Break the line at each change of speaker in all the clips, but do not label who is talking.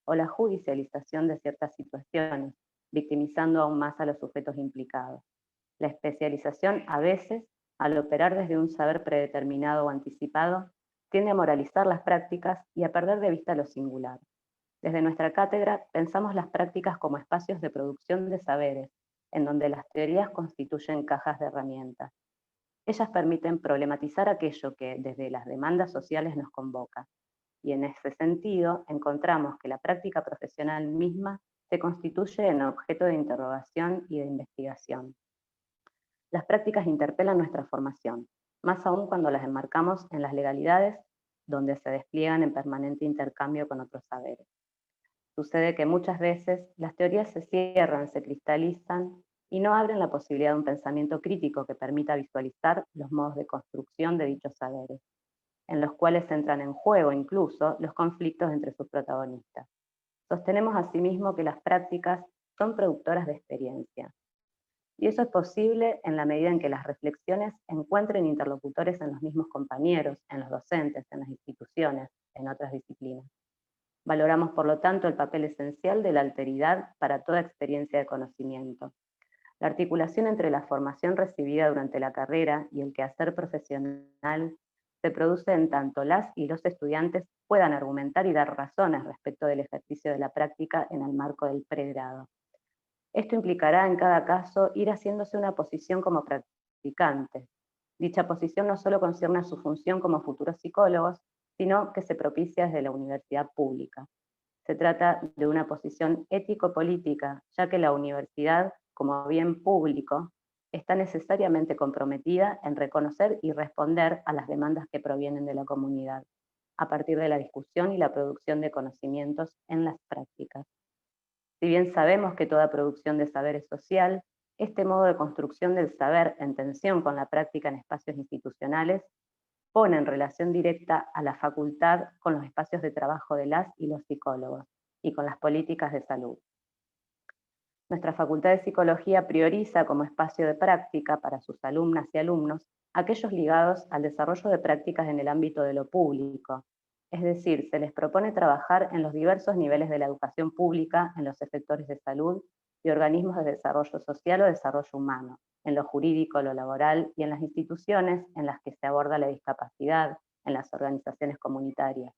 o la judicialización de ciertas situaciones, victimizando aún más a los sujetos implicados. La especialización, a veces, al operar desde un saber predeterminado o anticipado, tiende a moralizar las prácticas y a perder de vista lo singular. Desde nuestra cátedra pensamos las prácticas como espacios de producción de saberes, en donde las teorías constituyen cajas de herramientas. Ellas permiten problematizar aquello que desde las demandas sociales nos convoca, y en ese sentido encontramos que la práctica profesional misma se constituye en objeto de interrogación y de investigación. Las prácticas interpelan nuestra formación, más aún cuando las enmarcamos en las legalidades donde se despliegan en permanente intercambio con otros saberes. Sucede que muchas veces las teorías se cierran, se cristalizan y no abren la posibilidad de un pensamiento crítico que permita visualizar los modos de construcción de dichos saberes, en los cuales entran en juego incluso los conflictos entre sus protagonistas. Sostenemos asimismo que las prácticas son productoras de experiencia, y eso es posible en la medida en que las reflexiones encuentren interlocutores en los mismos compañeros, en los docentes, en las instituciones, en otras disciplinas. Valoramos, por lo tanto, el papel esencial de la alteridad para toda experiencia de conocimiento. La articulación entre la formación recibida durante la carrera y el quehacer profesional se produce en tanto las y los estudiantes puedan argumentar y dar razones respecto del ejercicio de la práctica en el marco del pregrado. Esto implicará en cada caso ir haciéndose una posición como practicante. Dicha posición no solo concierne a su función como futuros psicólogos, sino que se propicia desde la universidad pública. Se trata de una posición ético-política, ya que la universidad, como bien público, está necesariamente comprometida en reconocer y responder a las demandas que provienen de la comunidad, a partir de la discusión y la producción de conocimientos en las prácticas. Si bien sabemos que toda producción de saber es social, este modo de construcción del saber en tensión con la práctica en espacios institucionales pone en relación directa a la facultad con los espacios de trabajo de las y los psicólogos y con las políticas de salud. Nuestra Facultad de Psicología prioriza como espacio de práctica para sus alumnas y alumnos aquellos ligados al desarrollo de prácticas en el ámbito de lo público, es decir, se les propone trabajar en los diversos niveles de la educación pública, en los sectores de salud y organismos de desarrollo social o desarrollo humano, en lo jurídico, lo laboral y en las instituciones en las que se aborda la discapacidad, en las organizaciones comunitarias.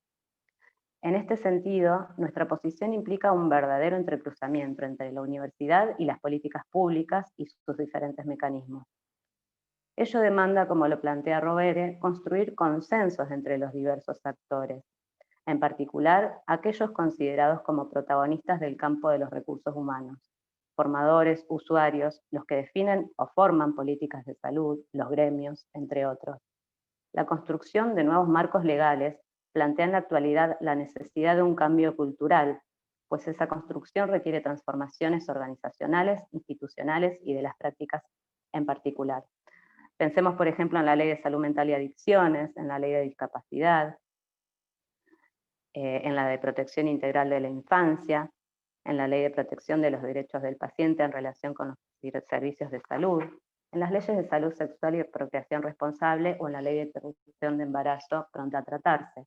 En este sentido, nuestra posición implica un verdadero entrecruzamiento entre la universidad y las políticas públicas y sus diferentes mecanismos. Ello demanda, como lo plantea Rovere, construir consensos entre los diversos actores, en particular aquellos considerados como protagonistas del campo de los recursos humanos, formadores, usuarios, los que definen o forman políticas de salud, los gremios, entre otros. La construcción de nuevos marcos legales plantea en la actualidad la necesidad de un cambio cultural, pues esa construcción requiere transformaciones organizacionales, institucionales y de las prácticas en particular. Pensemos, por ejemplo, en la Ley de Salud Mental y Adicciones, en la Ley de Discapacidad, en la de Protección Integral de la Infancia, en la Ley de Protección de los Derechos del Paciente en relación con los servicios de salud, en las leyes de salud sexual y procreación responsable o en la Ley de interrupción de embarazo pronta a tratarse.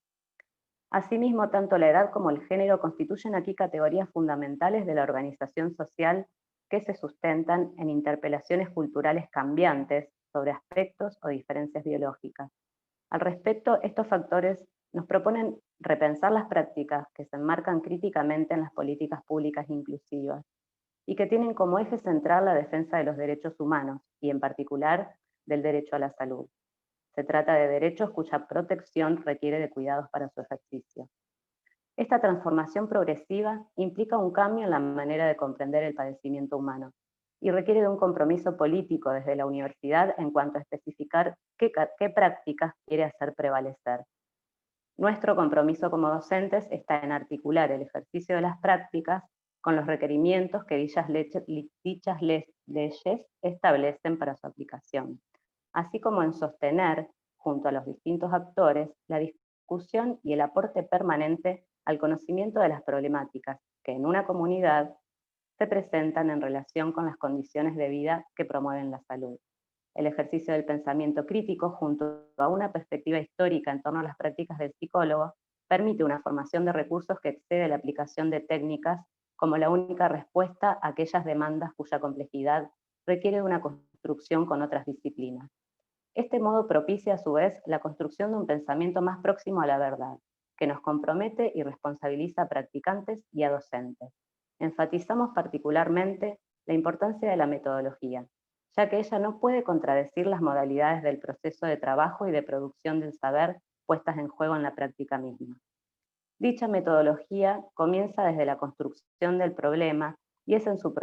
Asimismo, tanto la edad como el género constituyen aquí categorías fundamentales de la organización social que se sustentan en interpelaciones culturales cambiantes sobre aspectos o diferencias biológicas. Al respecto, estos factores nos proponen repensar las prácticas que se enmarcan críticamente en las políticas públicas inclusivas y que tienen como eje central la defensa de los derechos humanos y en particular del derecho a la salud. Se trata de derechos cuya protección requiere de cuidados para su ejercicio. Esta transformación progresiva implica un cambio en la manera de comprender el padecimiento humano y requiere de un compromiso político desde la universidad en cuanto a especificar qué prácticas quiere hacer prevalecer. Nuestro compromiso como docentes está en articular el ejercicio de las prácticas con los requerimientos que dichas leyes establecen para su aplicación, así como en sostener, junto a los distintos actores, la discusión y el aporte permanente al conocimiento de las problemáticas que en una comunidad se presentan en relación con las condiciones de vida que promueven la salud. El ejercicio del pensamiento crítico junto a una perspectiva histórica en torno a las prácticas del psicólogo permite una formación de recursos que excede la aplicación de técnicas como la única respuesta a aquellas demandas cuya complejidad requiere de una construcción con otras disciplinas. Este modo propicia a su vez la construcción de un pensamiento más próximo a la verdad, que nos compromete y responsabiliza a practicantes y a docentes. Enfatizamos particularmente la importancia de la metodología, ya que ella no puede contradecir las modalidades del proceso de trabajo y de producción del saber puestas en juego en la práctica misma. Dicha metodología comienza desde la construcción del problema y es en su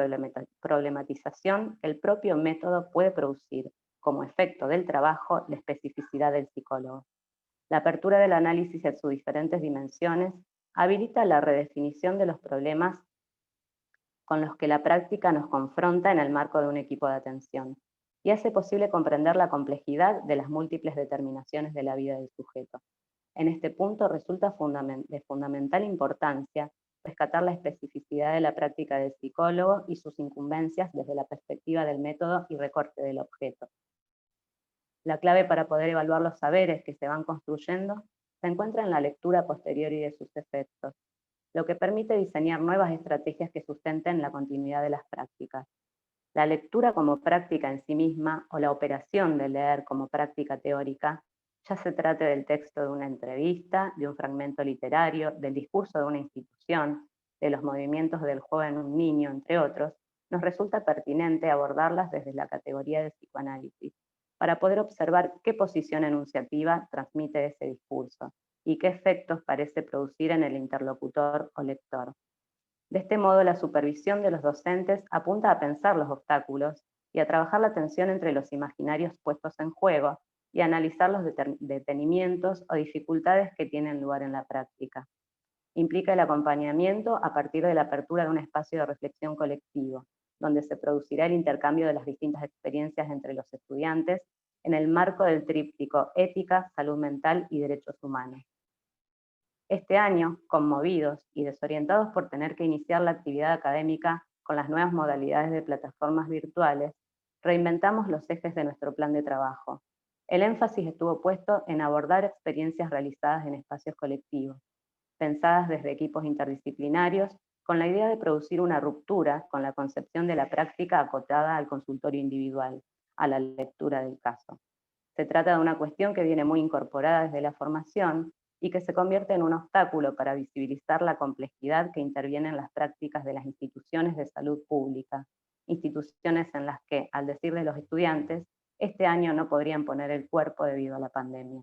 problematización que el propio método puede producir, como efecto del trabajo, la especificidad del psicólogo. La apertura del análisis en sus diferentes dimensiones habilita la redefinición de los problemas con los que la práctica nos confronta en el marco de un equipo de atención y hace posible comprender la complejidad de las múltiples determinaciones de la vida del sujeto. En este punto resulta de fundamental importancia rescatar la especificidad de la práctica del psicólogo y sus incumbencias desde la perspectiva del método y recorte del objeto. La clave para poder evaluar los saberes que se van construyendo se encuentra en la lectura posterior y de sus efectos, lo que permite diseñar nuevas estrategias que sustenten la continuidad de las prácticas. La lectura como práctica en sí misma o la operación de leer como práctica teórica, ya se trate del texto de una entrevista, de un fragmento literario, del discurso de una institución, de los movimientos del juego en un niño, entre otros, nos resulta pertinente abordarlas desde la categoría de psicoanálisis, para poder observar qué posición enunciativa transmite ese discurso y qué efectos parece producir en el interlocutor o lector. De este modo, la supervisión de los docentes apunta a pensar los obstáculos y a trabajar la tensión entre los imaginarios puestos en juego y a analizar los detenimientos o dificultades que tienen lugar en la práctica. Implica el acompañamiento a partir de la apertura de un espacio de reflexión colectivo, donde se producirá el intercambio de las distintas experiencias entre los estudiantes en el marco del tríptico ética, salud mental y derechos humanos. Este año, conmovidos y desorientados por tener que iniciar la actividad académica con las nuevas modalidades de plataformas virtuales, reinventamos los ejes de nuestro plan de trabajo. El énfasis estuvo puesto en abordar experiencias realizadas en espacios colectivos, pensadas desde equipos interdisciplinarios, con la idea de producir una ruptura con la concepción de la práctica acotada al consultorio individual, a la lectura del caso. Se trata de una cuestión que viene muy incorporada desde la formación y que se convierte en un obstáculo para visibilizar la complejidad que interviene en las prácticas de las instituciones de salud pública, instituciones en las que, al decir de los estudiantes, este año no podrían poner el cuerpo debido a la pandemia.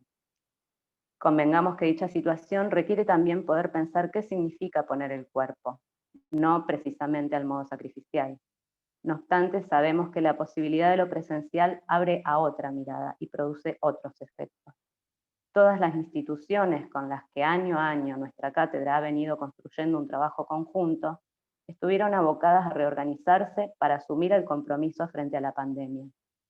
Convengamos que dicha situación requiere también poder pensar qué significa poner el cuerpo, no precisamente al modo sacrificial. No obstante, sabemos que la posibilidad de lo presencial abre a otra mirada y produce otros efectos. Todas las instituciones con las que año a año nuestra cátedra ha venido construyendo un trabajo conjunto, estuvieron abocadas a reorganizarse para asumir el compromiso frente a la pandemia,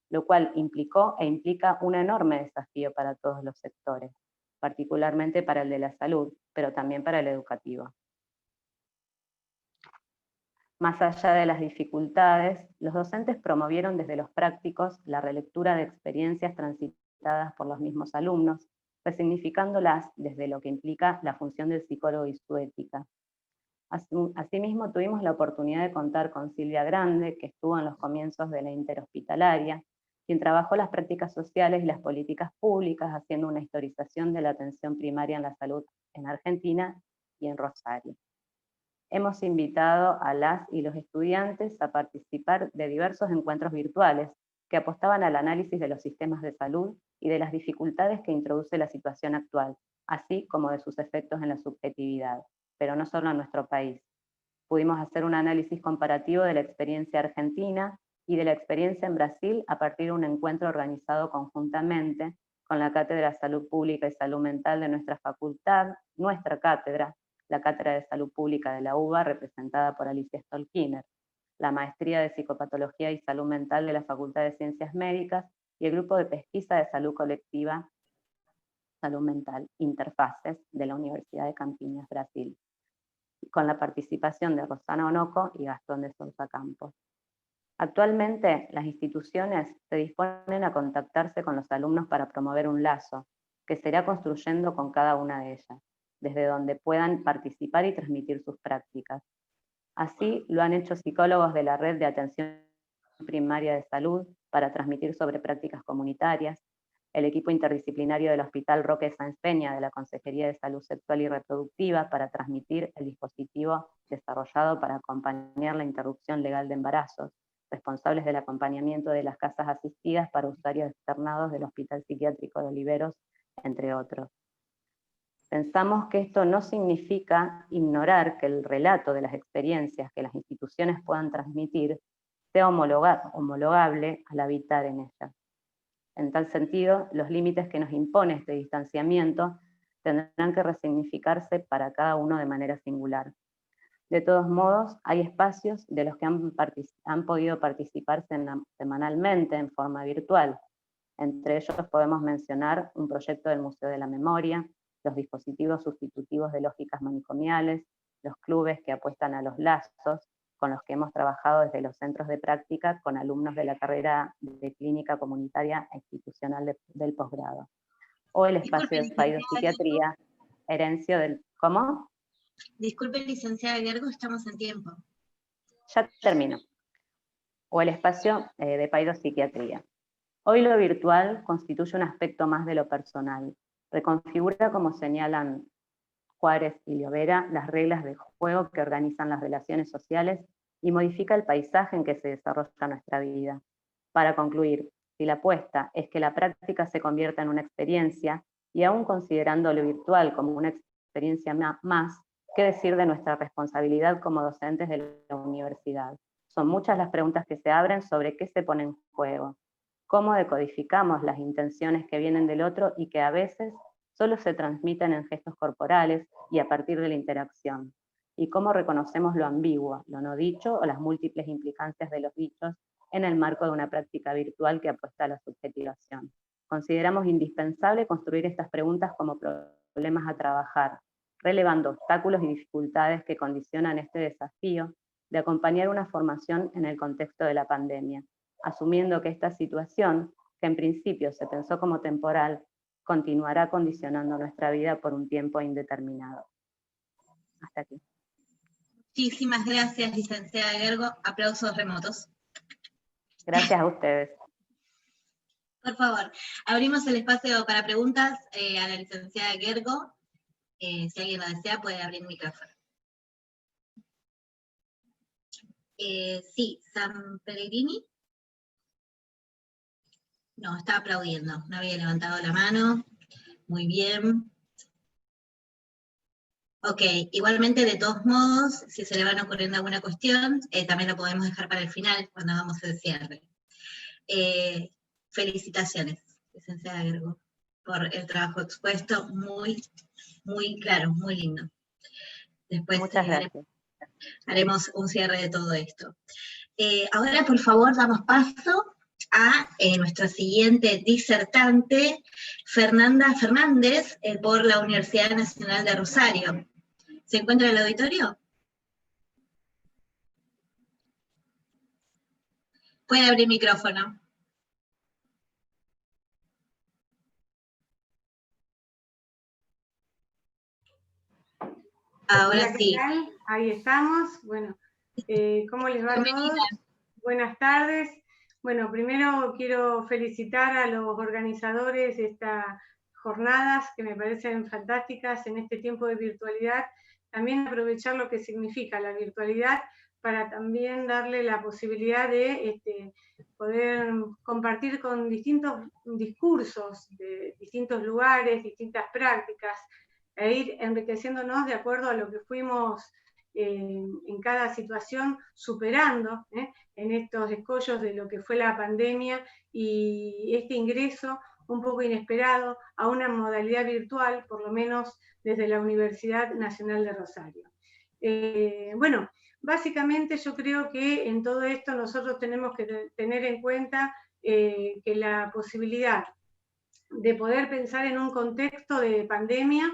lo cual implicó e implica un enorme desafío para todos los sectores, particularmente para el de la salud, pero también para el educativo. Más allá de las dificultades, los docentes promovieron desde los prácticos la relectura de experiencias transitadas por los mismos alumnos, resignificándolas desde lo que implica la función del psicólogo y su ética. Asimismo, tuvimos la oportunidad de contar con Silvia Grande, que estuvo en los comienzos de la interhospitalaria, quien trabajó las prácticas sociales y las políticas públicas, haciendo una historización de la atención primaria en la salud en Argentina y en Rosario. Hemos invitado a las y los estudiantes a participar de diversos encuentros virtuales que apostaban al análisis de los sistemas de salud y de las dificultades que introduce la situación actual, así como de sus efectos en la subjetividad, pero no solo en nuestro país. Pudimos hacer un análisis comparativo de la experiencia argentina y de la experiencia en Brasil a partir de un encuentro organizado conjuntamente con la Cátedra de Salud Pública y Salud Mental de nuestra facultad, nuestra cátedra, la Cátedra de Salud Pública de la UBA, representada por Alicia Stolkiner, la Maestría de Psicopatología y Salud Mental de la Facultad de Ciencias Médicas y el Grupo de Pesquisa de Salud Colectiva, Salud Mental, Interfaces, de la Universidad de Campinas, Brasil, con la participación de Rosana Onoco y Gastón de Sousa Campos. Actualmente, las instituciones se disponen a contactarse con los alumnos para promover un lazo, que se irá construyendo con cada una de ellas. desde donde puedan participar y transmitir sus prácticas. Así lo han hecho psicólogos de la Red de Atención Primaria de Salud para transmitir sobre prácticas comunitarias, el equipo interdisciplinario del Hospital Roque Sáenz Peña de la Consejería de Salud Sexual y Reproductiva para transmitir el dispositivo desarrollado para acompañar la interrupción legal de embarazos, responsables del acompañamiento de las casas asistidas para usuarios externados del Hospital Psiquiátrico de Oliveros, entre otros. Pensamos que esto no significa ignorar que el relato de las experiencias que las instituciones puedan transmitir sea homologable al habitar en ellas. En tal sentido, los límites que nos impone este distanciamiento tendrán que resignificarse para cada uno de manera singular. De todos modos, hay espacios de los que han podido participar semanalmente en forma virtual. Entre ellos podemos mencionar un proyecto del Museo de la Memoria, los dispositivos sustitutivos de lógicas manicomiales, los clubes que apuestan a los lazos, con los que hemos trabajado desde los centros de práctica con alumnos de la carrera de Clínica Comunitaria e Institucional del posgrado. O el espacio de Paidopsiquiatría, herencio del... ¿Cómo?
Disculpe, licenciada Gergo, estamos en tiempo.
Ya termino. O el espacio de Paidopsiquiatría. Hoy lo virtual constituye un aspecto más de lo personal. Reconfigura, como señalan Juárez y Llovera, las reglas de juego que organizan las relaciones sociales y modifica el paisaje en que se desarrolla nuestra vida. Para concluir, si la apuesta es que la práctica se convierta en una experiencia, y aún considerando lo virtual como una experiencia más, ¿qué decir de nuestra responsabilidad como docentes de la universidad? Son muchas las preguntas que se abren sobre qué se pone en juego, cómo decodificamos las intenciones que vienen del otro y que a veces solo se transmiten en gestos corporales y a partir de la interacción, y cómo reconocemos lo ambiguo, lo no dicho o las múltiples implicancias de los dichos en el marco de una práctica virtual que apuesta a la subjetivación. Consideramos indispensable construir estas preguntas como problemas a trabajar, relevando obstáculos y dificultades que condicionan este desafío de acompañar una formación en el contexto de la pandemia, asumiendo que esta situación, que en principio se pensó como temporal, continuará condicionando nuestra vida por un tiempo indeterminado. Hasta aquí.
Muchísimas gracias, licenciada Gergo. Aplausos remotos.
Gracias a ustedes.
Por favor, abrimos el espacio para preguntas a la licenciada Gergo. Si alguien lo desea, puede abrir el micrófono. Sí, San Pellegrini. No, está aplaudiendo, no había levantado la mano. Muy bien. Ok, igualmente de todos modos, si se le van ocurriendo alguna cuestión, también lo podemos dejar para el final, cuando hagamos el cierre. Felicitaciones, licenciada Gergo, por el trabajo expuesto, muy claro, muy lindo. Después
muchas gracias.
Haremos un cierre de todo esto. Ahora, por favor, damos paso a nuestra siguiente disertante, Fernanda Fernández, por la Universidad Nacional de Rosario. ¿Se encuentra en el auditorio? Puede abrir micrófono. Ahora
Hola,
sí.
¿qué tal? Ahí estamos. Bueno, ¿cómo les va a todos? Buenas tardes. Bueno, primero quiero felicitar a los organizadores de estas jornadas que me parecen fantásticas en este tiempo de virtualidad. También aprovechar lo que significa la virtualidad para también darle la posibilidad de poder compartir con distintos discursos de distintos lugares, distintas prácticas, e ir enriqueciéndonos de acuerdo a lo que fuimos en cada situación superando en estos escollos de lo que fue la pandemia y este ingreso un poco inesperado a una modalidad virtual, por lo menos desde la Universidad Nacional de Rosario. Bueno, básicamente yo creo que en todo esto nosotros tenemos que tener en cuenta que la posibilidad de poder pensar en un contexto de pandemia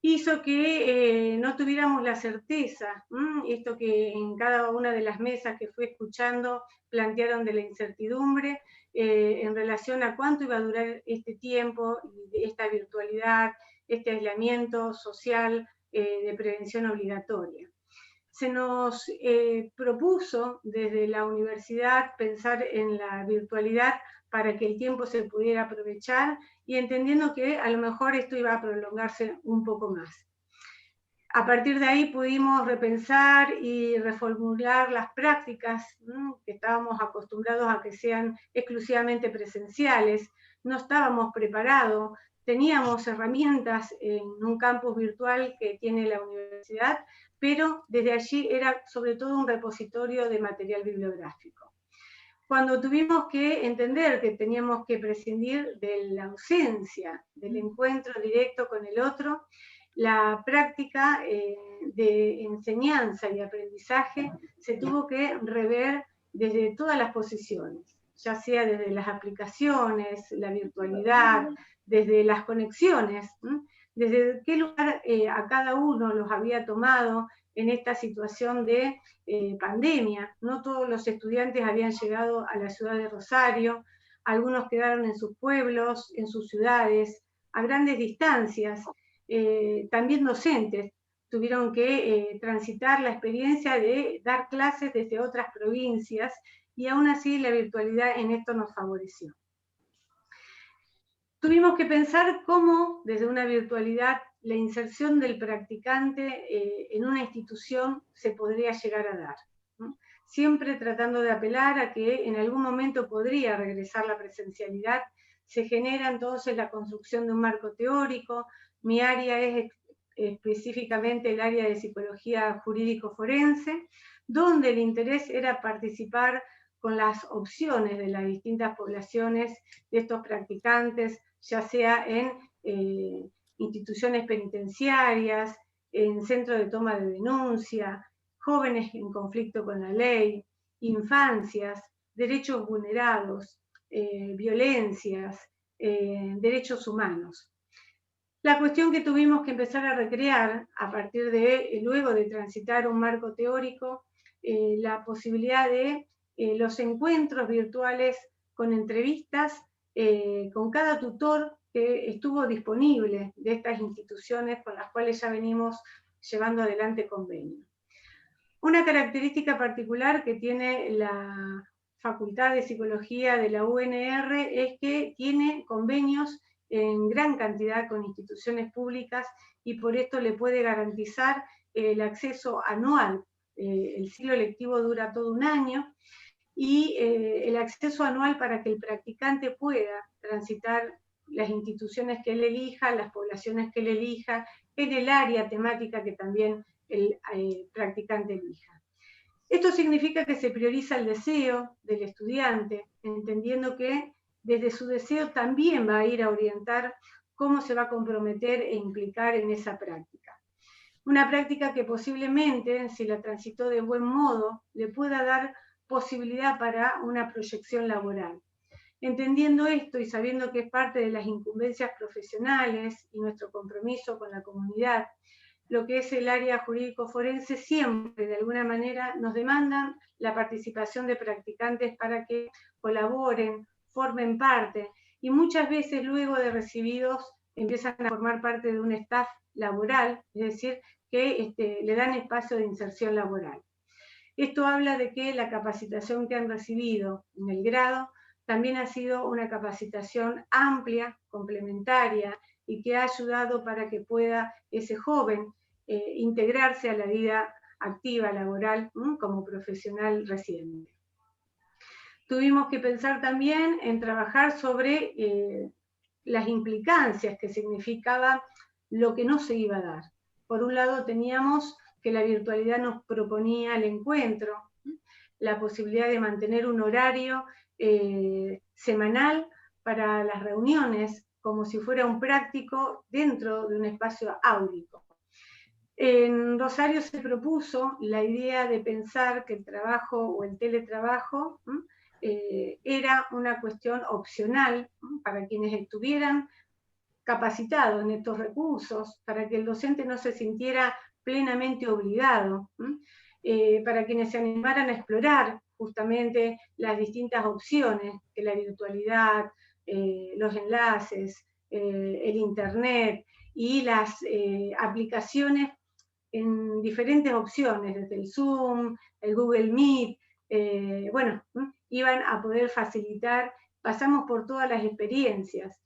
hizo que no tuviéramos la certeza, esto que en cada una de las mesas que fui escuchando plantearon de la incertidumbre en relación a cuánto iba a durar este tiempo, esta virtualidad, este aislamiento social de prevención obligatoria. Se nos propuso desde la universidad pensar en la virtualidad para que el tiempo se pudiera aprovechar y entendiendo que a lo mejor esto iba a prolongarse un poco más. A partir de ahí pudimos repensar y reformular las prácticas, ¿no? Que estábamos acostumbrados a que sean exclusivamente presenciales, no estábamos preparados, teníamos herramientas en un campus virtual que tiene la universidad, pero desde allí era sobre todo un repositorio de material bibliográfico. Cuando tuvimos que entender que teníamos que prescindir de la ausencia, del encuentro directo con el otro, la práctica de enseñanza y aprendizaje se tuvo que rever desde todas las posiciones, ya sea desde las aplicaciones, la virtualidad, desde las conexiones, desde qué lugar a cada uno los había tomado en esta situación de pandemia. No todos los estudiantes habían llegado a la ciudad de Rosario, algunos quedaron en sus pueblos, en sus ciudades, a grandes distancias. También docentes tuvieron que transitar la experiencia de dar clases desde otras provincias y aún así la virtualidad en esto nos favoreció. Tuvimos que pensar cómo desde una virtualidad la inserción del practicante en una institución se podría llegar a dar, ¿no? Siempre tratando de apelar a que en algún momento podría regresar la presencialidad. Se genera entonces la construcción de un marco teórico. Mi área es específicamente el área de psicología jurídico-forense, donde el interés era participar con las opciones de las distintas poblaciones de estos practicantes, ya sea en instituciones penitenciarias, en centros de toma de denuncia, jóvenes en conflicto con la ley, infancias, derechos vulnerados, violencias, derechos humanos. La cuestión que tuvimos que empezar a recrear a partir de, luego de transitar un marco teórico, la posibilidad de los encuentros virtuales con entrevistas con cada tutor que estuvo disponible de estas instituciones con las cuales ya venimos llevando adelante convenios. Una característica particular que tiene la Facultad de Psicología de la UNR es que tiene convenios en gran cantidad con instituciones públicas y por esto le puede garantizar el acceso anual. El ciclo lectivo dura todo un año y el acceso anual para que el practicante pueda transitar las instituciones que él elija, las poblaciones que él elija, en el área temática que también el practicante elija. Esto significa que se prioriza el deseo del estudiante, entendiendo que desde su deseo también va a ir a orientar cómo se va a comprometer e implicar en esa práctica. Una práctica que posiblemente, si la transitó de buen modo, le pueda dar posibilidad para una proyección laboral. Entendiendo esto y sabiendo que es parte de las incumbencias profesionales y nuestro compromiso con la comunidad, lo que es el área jurídico-forense siempre, de alguna manera, nos demandan la participación de practicantes para que colaboren, formen parte, y muchas veces luego de recibidos empiezan a formar parte de un staff laboral, es decir, que le dan espacio de inserción laboral. Esto habla de que la capacitación que han recibido en el grado también ha sido una capacitación amplia, complementaria, y que ha ayudado para que pueda ese joven integrarse a la vida activa, laboral, como profesional reciente. Tuvimos que pensar también en trabajar sobre las implicancias que significaba lo que no se iba a dar. Por un lado teníamos que la virtualidad nos proponía el encuentro, la posibilidad de mantener un horario semanal para las reuniones, como si fuera un práctico dentro de un espacio áulico. En Rosario se propuso la idea de pensar que el trabajo o el teletrabajo era una cuestión opcional para quienes estuvieran capacitados en estos recursos, para que el docente no se sintiera plenamente obligado, para quienes se animaran a explorar justamente las distintas opciones que la virtualidad, los enlaces, el internet y las aplicaciones en diferentes opciones, desde el Zoom, el Google Meet, bueno, iban a poder facilitar, pasamos por todas las experiencias.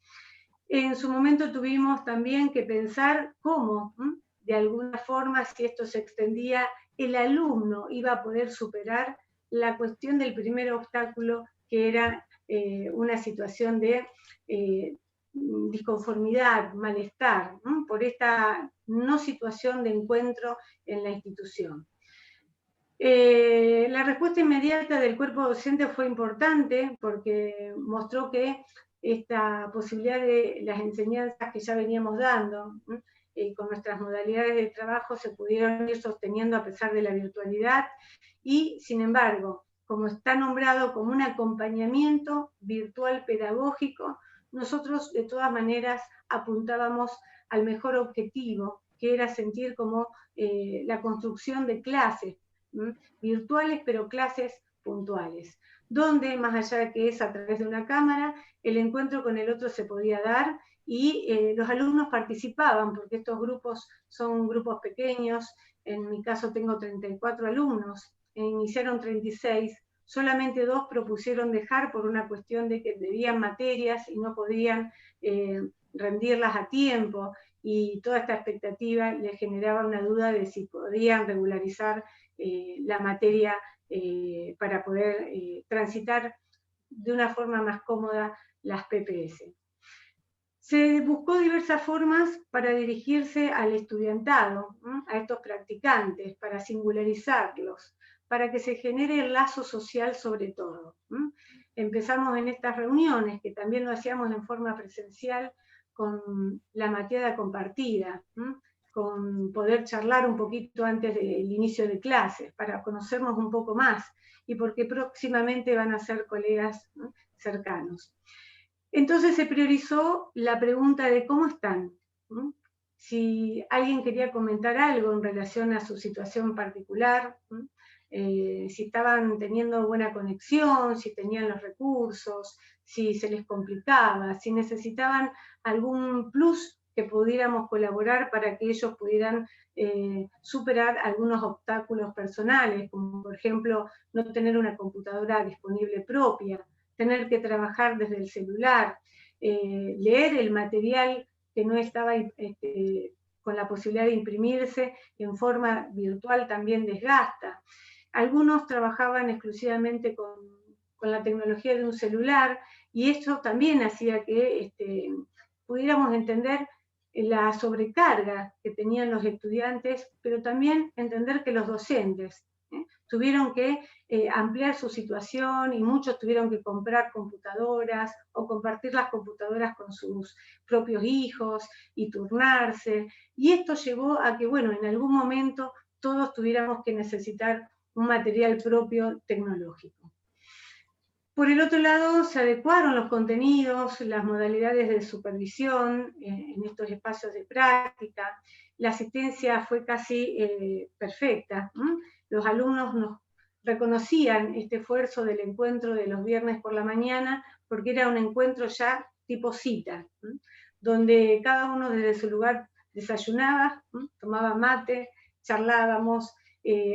En su momento tuvimos también que pensar cómo, de alguna forma, si esto se extendía, el alumno iba a poder superar la cuestión del primer obstáculo, que era una situación de disconformidad, malestar, por esta no situación de encuentro en la institución. La respuesta inmediata del cuerpo docente fue importante porque mostró que esta posibilidad de las enseñanzas que ya veníamos dando con nuestras modalidades de trabajo se pudieron ir sosteniendo a pesar de la virtualidad y, sin embargo, como está nombrado como un acompañamiento virtual pedagógico, nosotros de todas maneras apuntábamos al mejor objetivo, que era sentir como la construcción de clases virtuales, pero clases puntuales, donde más allá de que es a través de una cámara, el encuentro con el otro se podía dar y los alumnos participaban, porque estos grupos son grupos pequeños, en mi caso tengo 34 alumnos, iniciaron 36, solamente 2 propusieron dejar por una cuestión de que debían materias y no podían rendirlas a tiempo, y toda esta expectativa les generaba una duda de si podían regularizar la materia para poder transitar de una forma más cómoda las PPS. Se buscó diversas formas para dirigirse al estudiantado, a estos practicantes, para singularizarlos, para que se genere el lazo social sobre todo. Empezamos en estas reuniones, que también lo hacíamos en forma presencial, con la materia compartida, con poder charlar un poquito antes del inicio de clases, para conocernos un poco más, y porque próximamente van a ser colegas cercanos. Entonces se priorizó la pregunta de cómo están. Si alguien quería comentar algo en relación a su situación particular, si estaban teniendo buena conexión, si tenían los recursos, si se les complicaba, si necesitaban algún plus que pudiéramos colaborar para que ellos pudieran superar algunos obstáculos personales, como por ejemplo no tener una computadora disponible propia, tener que trabajar desde el celular, leer el material que no estaba con la posibilidad de imprimirse en forma virtual también desgasta. Algunos trabajaban exclusivamente con la tecnología de un celular y esto también hacía que pudiéramos entender la sobrecarga que tenían los estudiantes, pero también entender que los docentes tuvieron que ampliar su situación y muchos tuvieron que comprar computadoras o compartir las computadoras con sus propios hijos y turnarse. Y esto llevó a que, bueno, en algún momento todos tuviéramos que necesitar un material propio tecnológico. Por el otro lado, se adecuaron los contenidos, las modalidades de supervisión en estos espacios de práctica. La asistencia fue casi perfecta. Los alumnos nos reconocían este esfuerzo del encuentro de los viernes por la mañana, porque era un encuentro ya tipo cita, donde cada uno desde su lugar desayunaba, tomaba mate, charlábamos,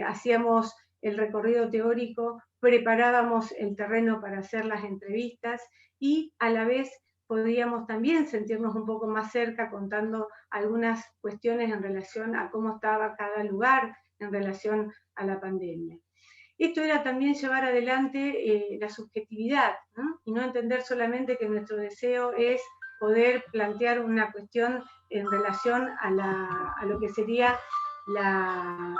hacíamos el recorrido teórico, preparábamos el terreno para hacer las entrevistas y a la vez podíamos también sentirnos un poco más cerca contando algunas cuestiones en relación a cómo estaba cada lugar en relación a la pandemia. Esto era también llevar adelante la subjetividad, y no entender solamente que nuestro deseo es poder plantear una cuestión en relación a lo que sería la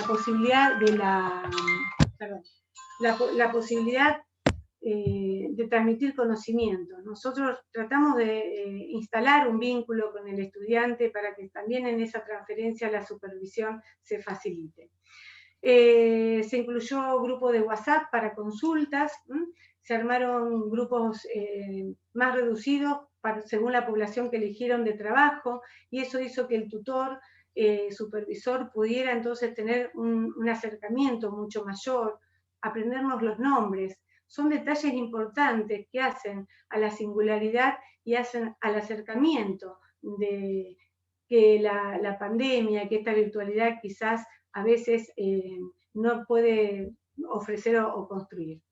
posibilidad de la posibilidad de transmitir conocimiento. Nosotros tratamos de instalar un vínculo con el estudiante para que también en esa transferencia la supervisión se facilite. Se incluyó grupo de WhatsApp para consultas, se armaron grupos más reducidos según la población que eligieron de trabajo, y eso hizo que el tutor, supervisor, pudiera entonces tener un acercamiento mucho mayor, aprendernos los nombres. Son detalles importantes que hacen a la singularidad y hacen al acercamiento de que la pandemia, que esta virtualidad quizás a veces no puede ofrecer o construir.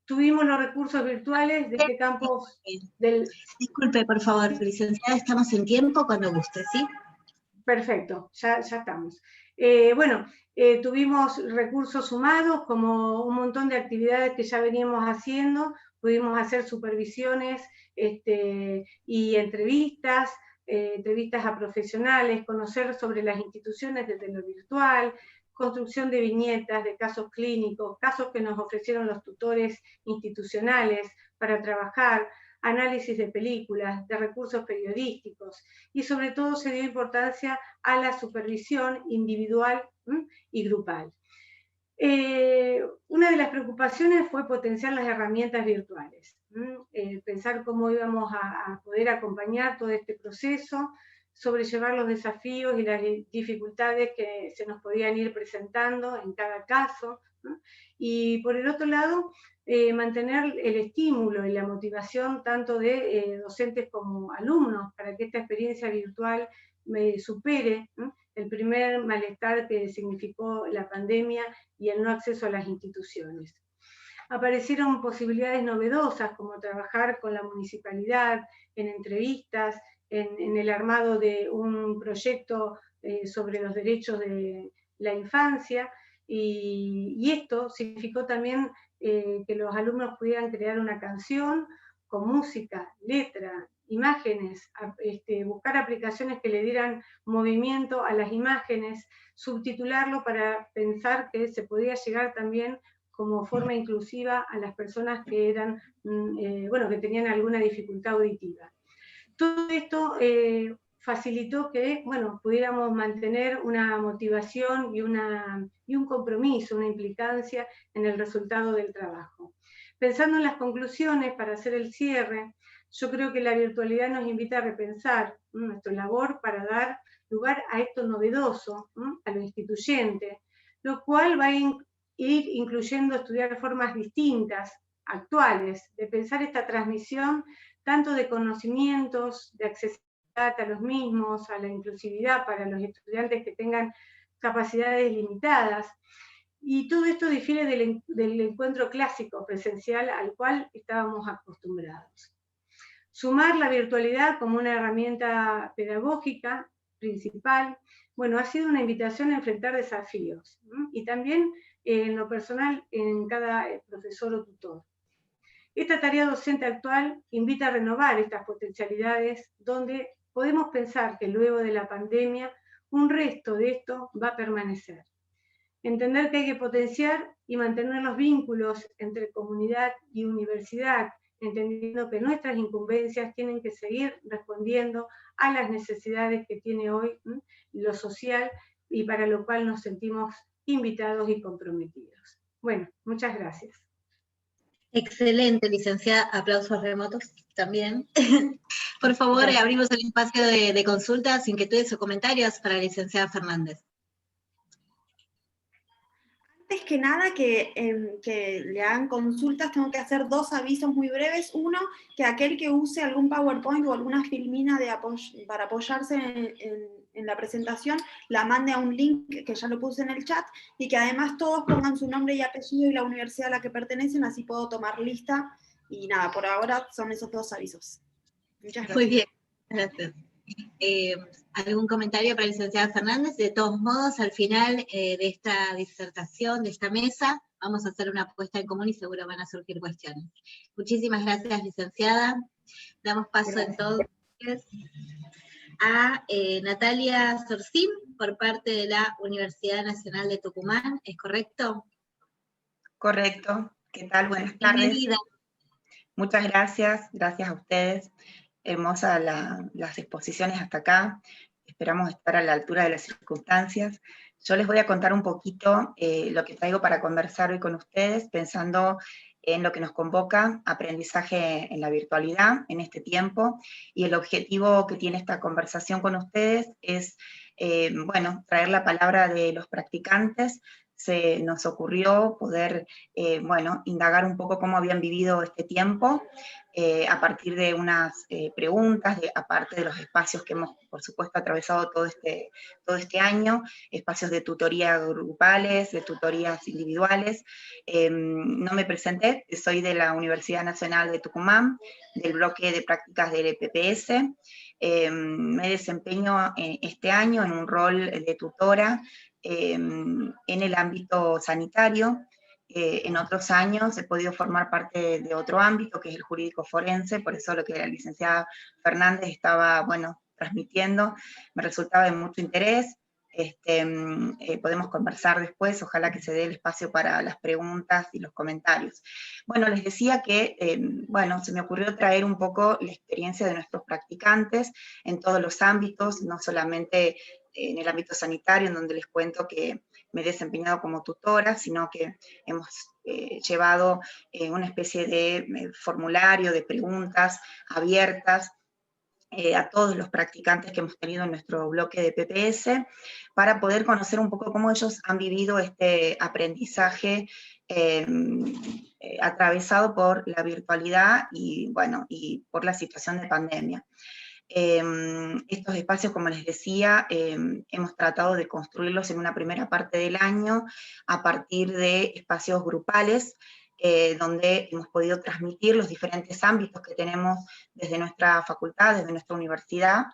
Tuvimos los recursos virtuales de este campo del...
Disculpe, por favor, licenciada, estamos en tiempo, cuando guste, ¿sí?
Perfecto, ya estamos. Tuvimos recursos sumados, como un montón de actividades que ya veníamos haciendo, pudimos hacer supervisiones y entrevistas a profesionales, conocer sobre las instituciones desde lo virtual, construcción de viñetas, de casos clínicos, casos que nos ofrecieron los tutores institucionales para trabajar, análisis de películas, de recursos periodísticos, y sobre todo se dio importancia a la supervisión individual y grupal. Una de las preocupaciones fue potenciar las herramientas virtuales, pensar cómo íbamos a poder acompañar todo este proceso, sobrellevar los desafíos y las dificultades que se nos podían ir presentando en cada caso, ¿no? Y por el otro lado, mantener el estímulo y la motivación tanto de docentes como alumnos para que esta experiencia virtual supere el primer malestar que significó la pandemia y el no acceso a las instituciones. Aparecieron posibilidades novedosas como trabajar con la municipalidad en entrevistas, en el armado de un proyecto sobre los derechos de la infancia, y esto significó también que los alumnos pudieran crear una canción con música, letra, imágenes, buscar aplicaciones que le dieran movimiento a las imágenes, subtitularlo para pensar que se podía llegar también como forma inclusiva a las personas que eran, que tenían alguna dificultad auditiva. Todo esto facilitó que, pudiéramos mantener una motivación y un compromiso, una implicancia en el resultado del trabajo. Pensando en las conclusiones, para hacer el cierre, yo creo que la virtualidad nos invita a repensar nuestra labor para dar lugar a esto novedoso, a lo instituyente, lo cual va a ir incluyendo estudiar formas distintas, actuales, de pensar esta transmisión tanto de conocimientos, de accesibilidad a los mismos, a la inclusividad para los estudiantes que tengan capacidades limitadas. Y todo esto difiere del encuentro clásico presencial al cual estábamos acostumbrados. Sumar la virtualidad como una herramienta pedagógica principal, ha sido una invitación a enfrentar desafíos, y también en lo personal en cada profesor o tutor. Esta tarea docente actual invita a renovar estas potencialidades donde podemos pensar que luego de la pandemia un resto de esto va a permanecer. Entender que hay que potenciar y mantener los vínculos entre comunidad y universidad, entendiendo que nuestras incumbencias tienen que seguir respondiendo a las necesidades que tiene hoy lo social, y para lo cual nos sentimos invitados y comprometidos. Bueno, muchas gracias.
Excelente, licenciada. Aplausos remotos también. Por favor, abrimos el espacio de consultas, inquietudes o comentarios para la licenciada Fernández.
Antes que nada que le hagan consultas, tengo que hacer 2 avisos muy breves. Uno, que aquel que use algún PowerPoint o alguna filmina para apoyarse en la presentación, la mande a un link que ya lo puse en el chat, y que además todos pongan su nombre y apellido y la universidad a la que pertenecen, así puedo tomar lista. Y nada, por ahora son esos 2 avisos. Muchas gracias.
Muy bien, gracias. ¿Algún comentario para la licenciada Fernández? De todos modos, al final de esta disertación, de esta mesa, vamos a hacer una puesta en común y seguro van a surgir cuestiones. Muchísimas gracias, licenciada. Damos paso entonces a Natalia Sorcín, por parte de la Universidad Nacional de Tucumán, ¿es correcto?
Correcto. ¿Qué tal? Buenas tardes.
Bienvenida.
Muchas gracias a ustedes. Hermosas las exposiciones hasta acá. Esperamos estar a la altura de las circunstancias. Yo les voy a contar un poquito lo que traigo para conversar hoy con ustedes, pensando en lo que nos convoca, aprendizaje en la virtualidad en este tiempo, y el objetivo que tiene esta conversación con ustedes es, traer la palabra de los practicantes, se nos ocurrió poder, bueno, indagar un poco cómo habían vivido este tiempo, a partir de unas preguntas, aparte de los espacios que hemos, por supuesto, atravesado todo este año, espacios de tutoría grupales, de tutorías individuales. No me presenté, soy de la Universidad Nacional de Tucumán, del bloque de prácticas del PPS. Me desempeño este año en un rol de tutora en el ámbito sanitario. En otros años he podido formar parte de otro ámbito, que es el jurídico forense, por eso lo que la licenciada Fernández estaba, bueno, transmitiendo, me resultaba de mucho interés. Podemos conversar después, ojalá que se dé el espacio para las preguntas y los comentarios. Bueno, les decía que, bueno, se me ocurrió traer un poco la experiencia de nuestros practicantes en todos los ámbitos, no solamente en el ámbito sanitario, en donde les cuento que me he desempeñado como tutora, sino que hemos llevado una especie de formulario de preguntas abiertas a todos los practicantes que hemos tenido en nuestro bloque de PPS, para poder conocer un poco cómo ellos han vivido este aprendizaje atravesado por la virtualidad y, bueno, y por la situación de pandemia. Estos espacios, como les decía, hemos tratado de construirlos en una primera parte del año a partir de espacios grupales, donde hemos podido transmitir los diferentes ámbitos que tenemos desde nuestra facultad, desde nuestra universidad,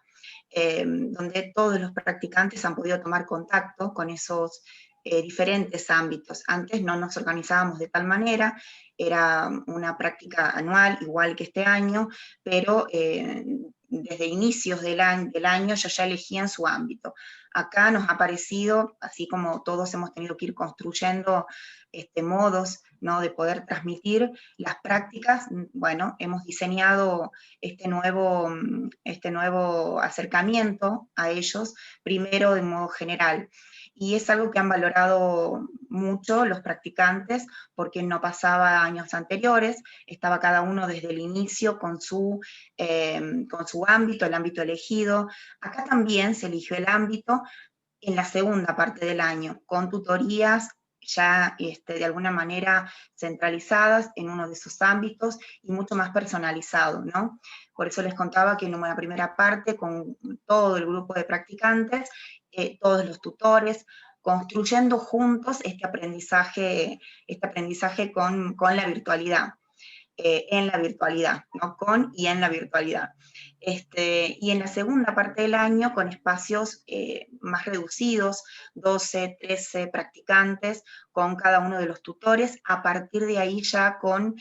donde todos los practicantes han podido tomar contacto con esos diferentes ámbitos. Antes no nos organizábamos de tal manera, era una práctica anual, igual que este año, pero desde inicios del año ellos ya elegían su ámbito. Acá nos ha parecido, así como todos hemos tenido que ir construyendo modos, ¿no?, de poder transmitir las prácticas, bueno, hemos diseñado este nuevo acercamiento a ellos, primero de modo general. Y es algo que han valorado mucho los practicantes, porque no pasaba años anteriores, estaba cada uno desde el inicio con su ámbito, el ámbito elegido. Acá también se eligió el ámbito en la segunda parte del año, con tutorías ya de alguna manera centralizadas en uno de esos ámbitos y mucho más personalizado, ¿no? Por eso les contaba que en una primera parte, con todo el grupo de practicantes, todos los tutores, construyendo juntos este aprendizaje con la virtualidad. En la virtualidad, ¿no? Con y en la virtualidad. Y en la segunda parte del año, con espacios más reducidos, 12, 13 practicantes, con cada uno de los tutores, a partir de ahí ya con,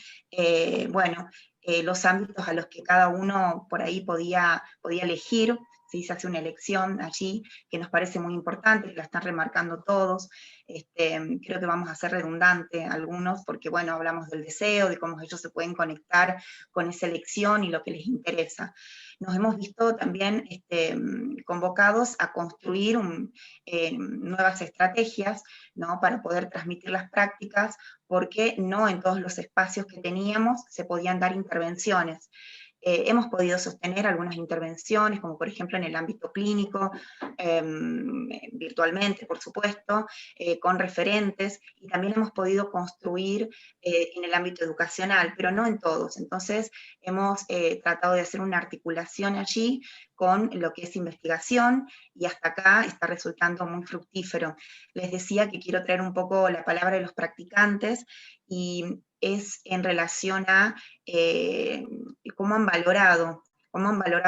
bueno, los ámbitos a los que cada uno por ahí podía elegir. ¿Sí? Se hace una elección allí que nos parece muy importante, que la están remarcando todos. Creo que vamos a ser redundantes algunos, porque bueno, hablamos del deseo, de cómo ellos se pueden conectar con esa elección y lo que les interesa. Nos hemos visto también convocados a construir nuevas estrategias, ¿no?, para poder transmitir las prácticas, porque no en todos los espacios que teníamos se podían dar intervenciones. Hemos podido sostener algunas intervenciones, como por ejemplo en el ámbito clínico, virtualmente, por supuesto, con referentes, y también hemos podido construir en el ámbito educacional, pero no en todos. Entonces, hemos tratado de hacer una articulación allí con lo que es investigación, y hasta acá está resultando muy fructífero. Les decía que quiero traer un poco la palabra de los practicantes, y es en relación a cómo han valorado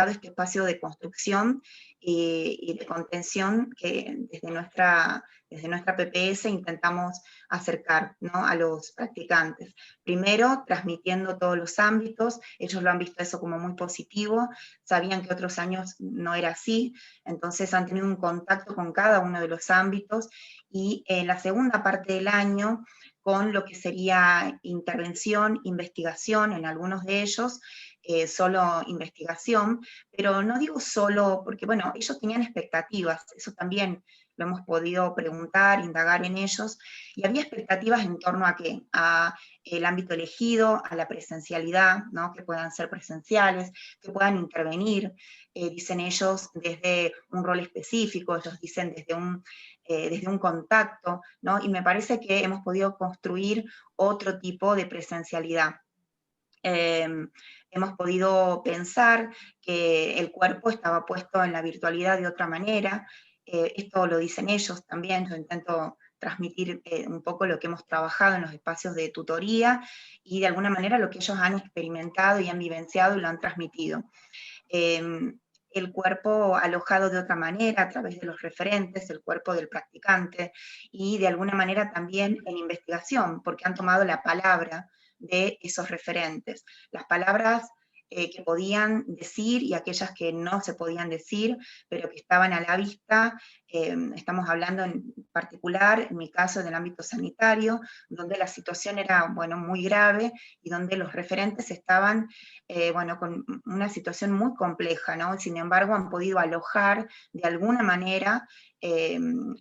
este espacio de construcción y de contención que desde nuestra PPS intentamos acercar, ¿no?, a los practicantes. Primero, transmitiendo todos los ámbitos, ellos lo han visto eso como muy positivo, sabían que otros años no era así, entonces han tenido un contacto con cada uno de los ámbitos, y en la segunda parte del año, con lo que sería intervención, investigación en algunos de ellos, solo investigación, pero no digo solo, porque bueno, ellos tenían expectativas, eso también lo hemos podido preguntar, indagar en ellos, y había expectativas en torno a qué, a el ámbito elegido, a la presencialidad, ¿no?, que puedan ser presenciales, que puedan intervenir, dicen ellos, desde un rol específico, ellos dicen desde un desde un contacto, ¿no? Y me parece que hemos podido construir otro tipo de presencialidad. Hemos podido pensar que el cuerpo estaba puesto en la virtualidad de otra manera, esto lo dicen ellos también, yo intento transmitir un poco lo que hemos trabajado en los espacios de tutoría, y de alguna manera lo que ellos han experimentado y han vivenciado y lo han transmitido. El cuerpo alojado de otra manera a través de los referentes, el cuerpo del practicante, y de alguna manera también en investigación, porque han tomado la palabra de esos referentes. Las palabras que podían decir y aquellas que no se podían decir, pero que estaban a la vista. Estamos hablando en particular, en mi caso, del ámbito sanitario, donde la situación era, bueno, muy grave, y donde los referentes estaban, bueno, con una situación muy compleja, ¿no? Sin embargo, han podido alojar de alguna manera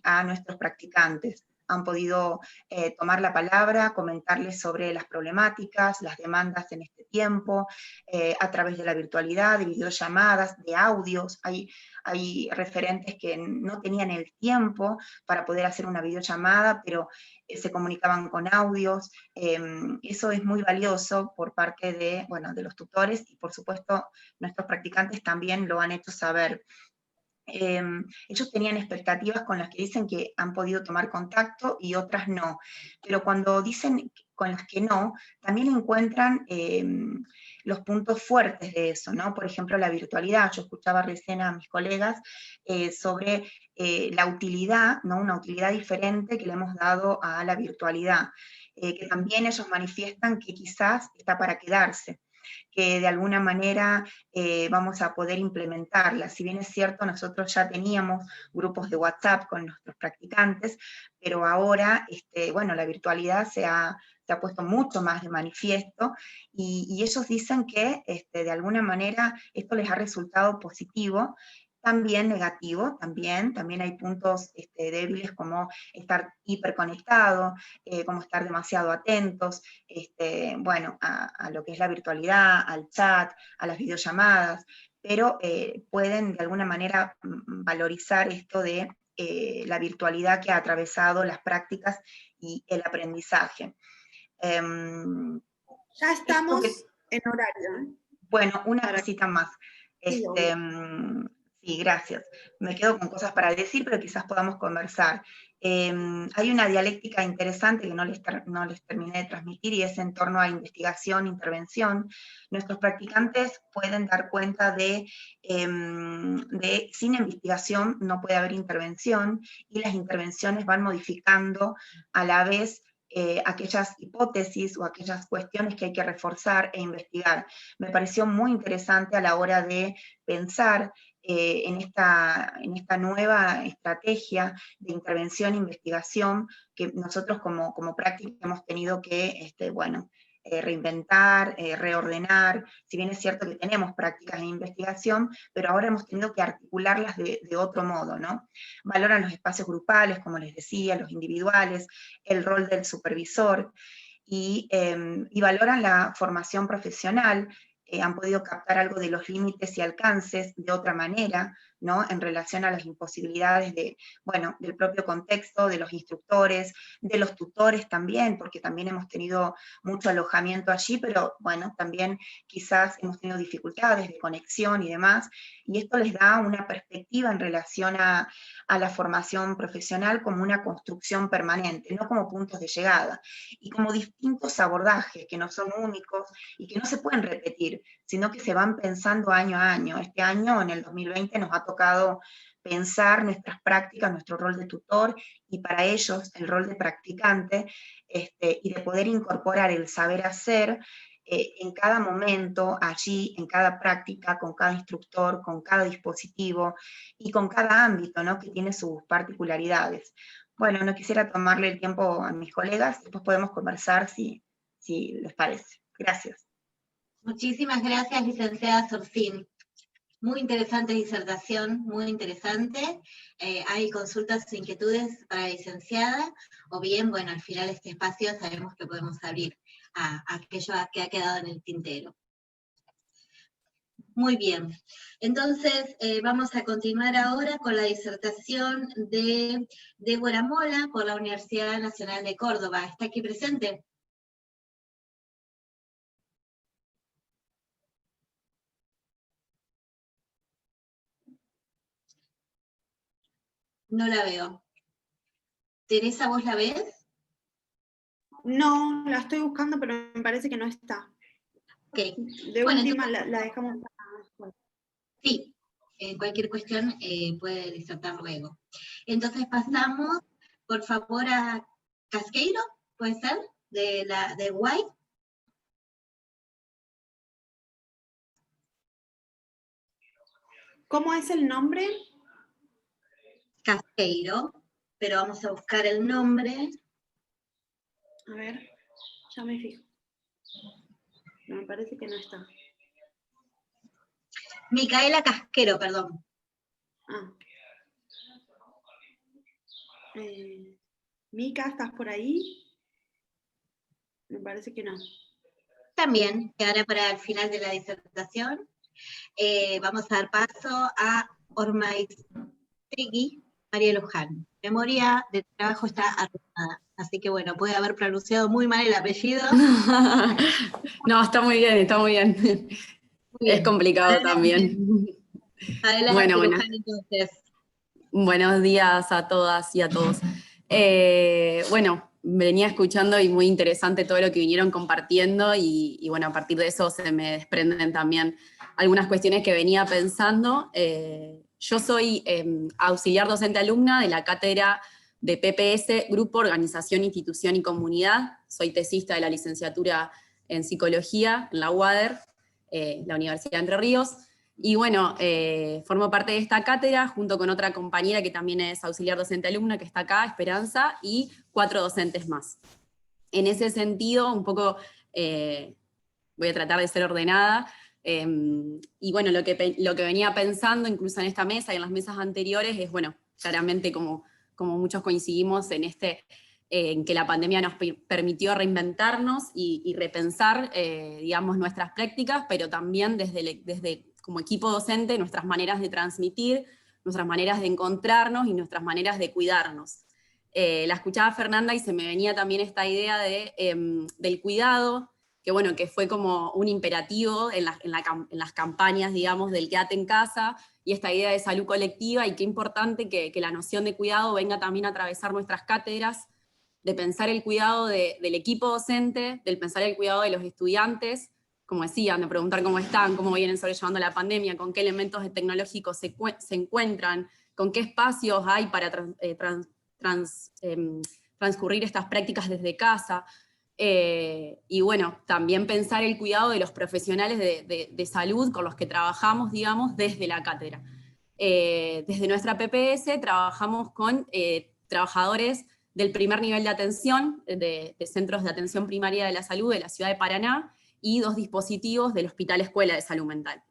a nuestros practicantes. Han podido tomar la palabra, comentarles sobre las problemáticas, las demandas en este tiempo, a través de la virtualidad, de videollamadas, de audios. Hay referentes que no tenían el tiempo para poder hacer una videollamada, pero se comunicaban con audios. Eso es muy valioso por parte de, bueno, de los tutores, y por supuesto nuestros practicantes también lo han hecho saber. Ellos tenían expectativas con las que dicen que han podido tomar contacto y otras no, pero cuando dicen con las que no, también encuentran los puntos fuertes de eso, ¿no? Por ejemplo, la virtualidad. Yo escuchaba recién a mis colegas sobre la utilidad, ¿no? Una utilidad diferente que le hemos dado a la virtualidad, que también ellos manifiestan que quizás está para quedarse, que de alguna manera vamos a poder implementarla. Si bien es cierto, nosotros ya teníamos grupos de WhatsApp con nuestros practicantes, pero ahora, bueno, la virtualidad se ha puesto mucho más de manifiesto, y ellos dicen que de alguna manera esto les ha resultado positivo, también negativo, también hay puntos débiles, como estar hiperconectado, como estar demasiado atentos, bueno, a lo que es la virtualidad, al chat, a las videollamadas, pero pueden de alguna manera valorizar esto de la virtualidad que ha atravesado las prácticas y el aprendizaje.
Ya estamos en horario.
Bueno, una cosita más.
Sí,
Sí, gracias. Me quedo con cosas para decir, pero quizás podamos conversar. Hay una dialéctica interesante que no les terminé de transmitir, y es en torno a investigación, intervención. Nuestros practicantes pueden dar cuenta de sin investigación no puede haber intervención, y las intervenciones van modificando a la vez aquellas hipótesis o aquellas cuestiones que hay que reforzar e investigar. Me pareció muy interesante a la hora de pensar en esta nueva estrategia de intervención e investigación que nosotros como práctica hemos tenido que, bueno, reinventar, reordenar. Si bien es cierto que tenemos prácticas de investigación, pero ahora hemos tenido que articularlas de otro modo, ¿no? Valoran los espacios grupales, como les decía, los individuales, el rol del supervisor, y valoran la formación profesional. Han podido captar algo de los límites y alcances de otra manera, ¿no? En relación a las imposibilidades bueno, del propio contexto, de los instructores, de los tutores también, porque también hemos tenido mucho alojamiento allí, pero bueno, también quizás hemos tenido dificultades de conexión y demás, y esto les da una perspectiva en relación a la formación profesional como una construcción permanente, no como puntos de llegada, y como distintos abordajes que no son únicos y que no se pueden repetir, sino que se van pensando año a año. Este año, en el 2020, nos ha tocado pensar nuestras prácticas, nuestro rol de tutor, y para ellos el rol de practicante, y de poder incorporar el saber hacer en cada momento, allí, en cada práctica, con cada instructor, con cada dispositivo, y con cada ámbito, ¿no? Que tiene sus particularidades. Bueno, no quisiera tomarle el tiempo a mis colegas, después podemos conversar si les parece. Gracias.
Muchísimas gracias, licenciada Sorcín. Muy interesante disertación, muy interesante. Hay consultas o inquietudes para la licenciada, o bien, bueno, al final de este espacio sabemos que podemos abrir a aquello que ha quedado en el tintero. Muy bien. Entonces, vamos a continuar ahora con la disertación de Débora Mola por la Universidad Nacional de Córdoba. ¿Está aquí presente? No la veo. Teresa, ¿vos la ves?
No, la estoy buscando, pero me parece que no está.
Ok.
De
Bueno,
última
entonces,
la dejamos para después.
sí, cualquier cuestión puede disertar luego. Entonces pasamos, por favor, a Casqueiro, ¿puede ser? De White.
¿Cómo es el nombre?
Casqueiro, pero vamos a buscar el nombre.
A ver, ya me fijo. No, me parece que no está.
Micaela Casquero, perdón.
Ah. Mica, ¿estás por ahí? Me parece que no.
También, que ahora para el final de la disertación, vamos a dar paso a Ormaiztegui María Luján. Memoria de trabajo está arruinada, así que bueno, puede haber pronunciado muy mal el apellido.
No, está muy bien, está muy bien.
Bien.
Es complicado
Adelante.
también.
Adelante,
Bueno.
Luján, entonces.
Buenos días a todas y a todos. Bueno, venía escuchando y muy interesante todo lo que vinieron compartiendo y bueno, a partir de eso se me desprenden también algunas cuestiones que venía pensando. Yo soy auxiliar docente alumna de la cátedra de PPS, Grupo, Organización, Institución y Comunidad. Soy tesista de la licenciatura en Psicología en la UADER, la Universidad de Entre Ríos. Y bueno, formo parte de esta cátedra junto con otra compañera que también es auxiliar docente alumna, que está acá, Esperanza, y 4 docentes más. En ese sentido, un poco voy a tratar de ser ordenada, y bueno, lo que venía pensando incluso en esta mesa y en las mesas anteriores es, bueno, claramente como muchos coincidimos en que la pandemia nos permitió reinventarnos y repensar, digamos, nuestras prácticas, pero también desde como equipo docente, nuestras maneras de transmitir, nuestras maneras de encontrarnos y nuestras maneras de cuidarnos. La escuchaba Fernanda y se me venía también esta idea del cuidado, que bueno, que fue como un imperativo en las campañas, digamos, del quédate en casa, y esta idea de salud colectiva, y qué importante que la noción de cuidado venga también a atravesar nuestras cátedras, de pensar el cuidado del equipo docente, del pensar el cuidado de los estudiantes, como decían, de preguntar cómo están, cómo vienen sobrellevando la pandemia, con qué elementos tecnológicos se encuentran, con qué espacios hay para transcurrir estas prácticas desde casa. Y bueno, también pensar el cuidado de los profesionales de salud con los que trabajamos, digamos, desde la cátedra. Desde nuestra PPS trabajamos con trabajadores del primer nivel de atención, de centros de atención primaria de la salud de la ciudad de Paraná, y 2 dispositivos del Hospital Escuela de Salud Mental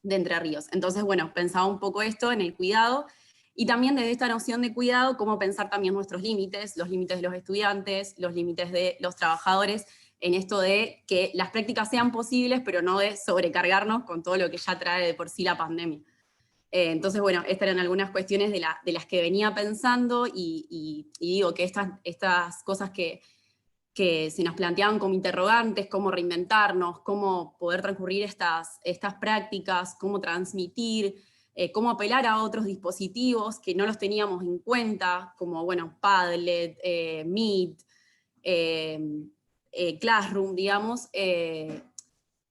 de Entre Ríos. Entonces, bueno, pensaba un poco esto en el cuidado, y también desde esta noción de cuidado, cómo pensar también nuestros límites, los límites de los estudiantes, los límites de los trabajadores, en esto de que las prácticas sean posibles, pero no de sobrecargarnos con todo lo que ya trae de por sí la pandemia. Entonces, bueno, estas eran algunas cuestiones de las que venía pensando, y digo que estas cosas que se nos planteaban como interrogantes, cómo reinventarnos, cómo poder transcurrir estas prácticas, cómo transmitir, cómo apelar a otros dispositivos que no los teníamos en cuenta, como, bueno, Padlet, Meet, Classroom, digamos,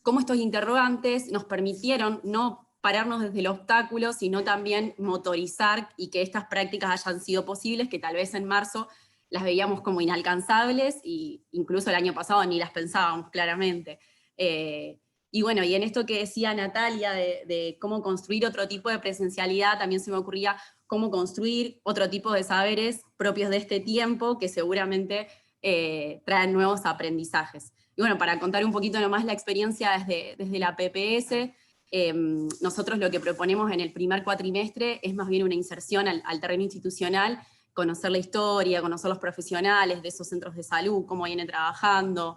cómo estos interrogantes nos permitieron no pararnos desde el obstáculo, sino también motorizar y que estas prácticas hayan sido posibles, que tal vez en marzo las veíamos como inalcanzables, y incluso el año pasado ni las pensábamos claramente. Y bueno, y en esto que decía Natalia de cómo construir otro tipo de presencialidad, también se me ocurría cómo construir otro tipo de saberes propios de este tiempo, que seguramente traen nuevos aprendizajes. Y bueno, para contar un poquito nomás la experiencia desde la PPS, nosotros lo que proponemos en el primer cuatrimestre es más bien una inserción al terreno institucional, conocer la historia, conocer los profesionales de esos centros de salud, cómo vienen trabajando,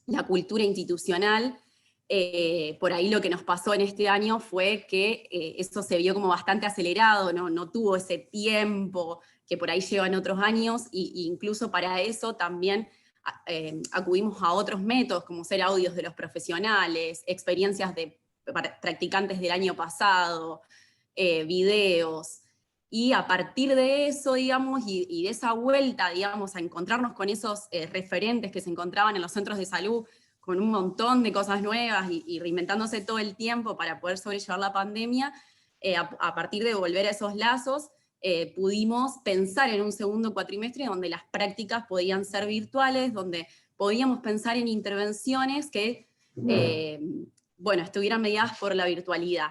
la cultura institucional, Por ahí lo que nos pasó en este año fue que eso se vio como bastante acelerado, no tuvo ese tiempo que por ahí lleva en otros años, e incluso para eso también acudimos a otros métodos, como ser audios de los profesionales, experiencias de practicantes del año pasado, videos, y a partir de eso, digamos, y de esa vuelta, digamos, a encontrarnos con esos referentes que se encontraban en los centros de salud, con un montón de cosas nuevas y reinventándose todo el tiempo para poder sobrellevar la pandemia, a partir de volver a esos lazos, pudimos pensar en un segundo cuatrimestre donde las prácticas podían ser virtuales, donde podíamos pensar en intervenciones que, bueno, estuvieran mediadas por la virtualidad.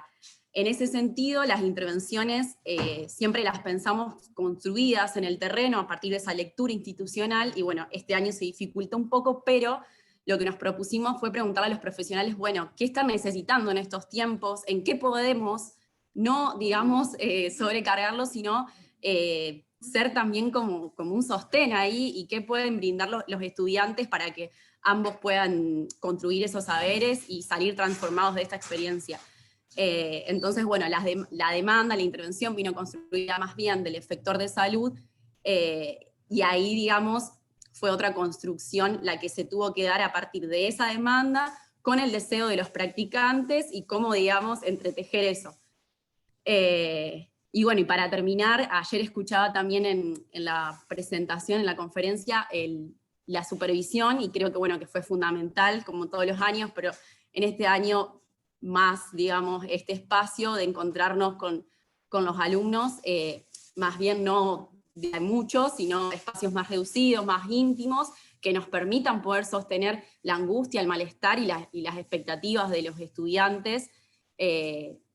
En ese sentido, las intervenciones siempre las pensamos construidas en el terreno a partir de esa lectura institucional, y bueno, este año se dificultó un poco, pero lo que nos propusimos fue preguntarle a los profesionales, bueno, ¿qué están necesitando en estos tiempos? ¿En qué podemos, no, digamos, sobrecargarlos, sino ser también como un sostén ahí, y qué pueden brindar los estudiantes para que ambos puedan construir esos saberes y salir transformados de esta experiencia? Entonces, bueno, la demanda, la intervención vino construida más bien del efector de salud, y ahí, digamos, fue otra construcción la que se tuvo que dar a partir de esa demanda, con el deseo de los practicantes y cómo, digamos, entretejer eso. Y bueno, y para terminar, ayer escuchaba también en la presentación, en la conferencia, la supervisión, y creo que, bueno, que fue fundamental, como todos los años, pero en este año más, digamos, este espacio de encontrarnos con los alumnos, más bien no de muchos, sino espacios más reducidos, más íntimos, que nos permitan poder sostener la angustia, el malestar y las expectativas de los estudiantes,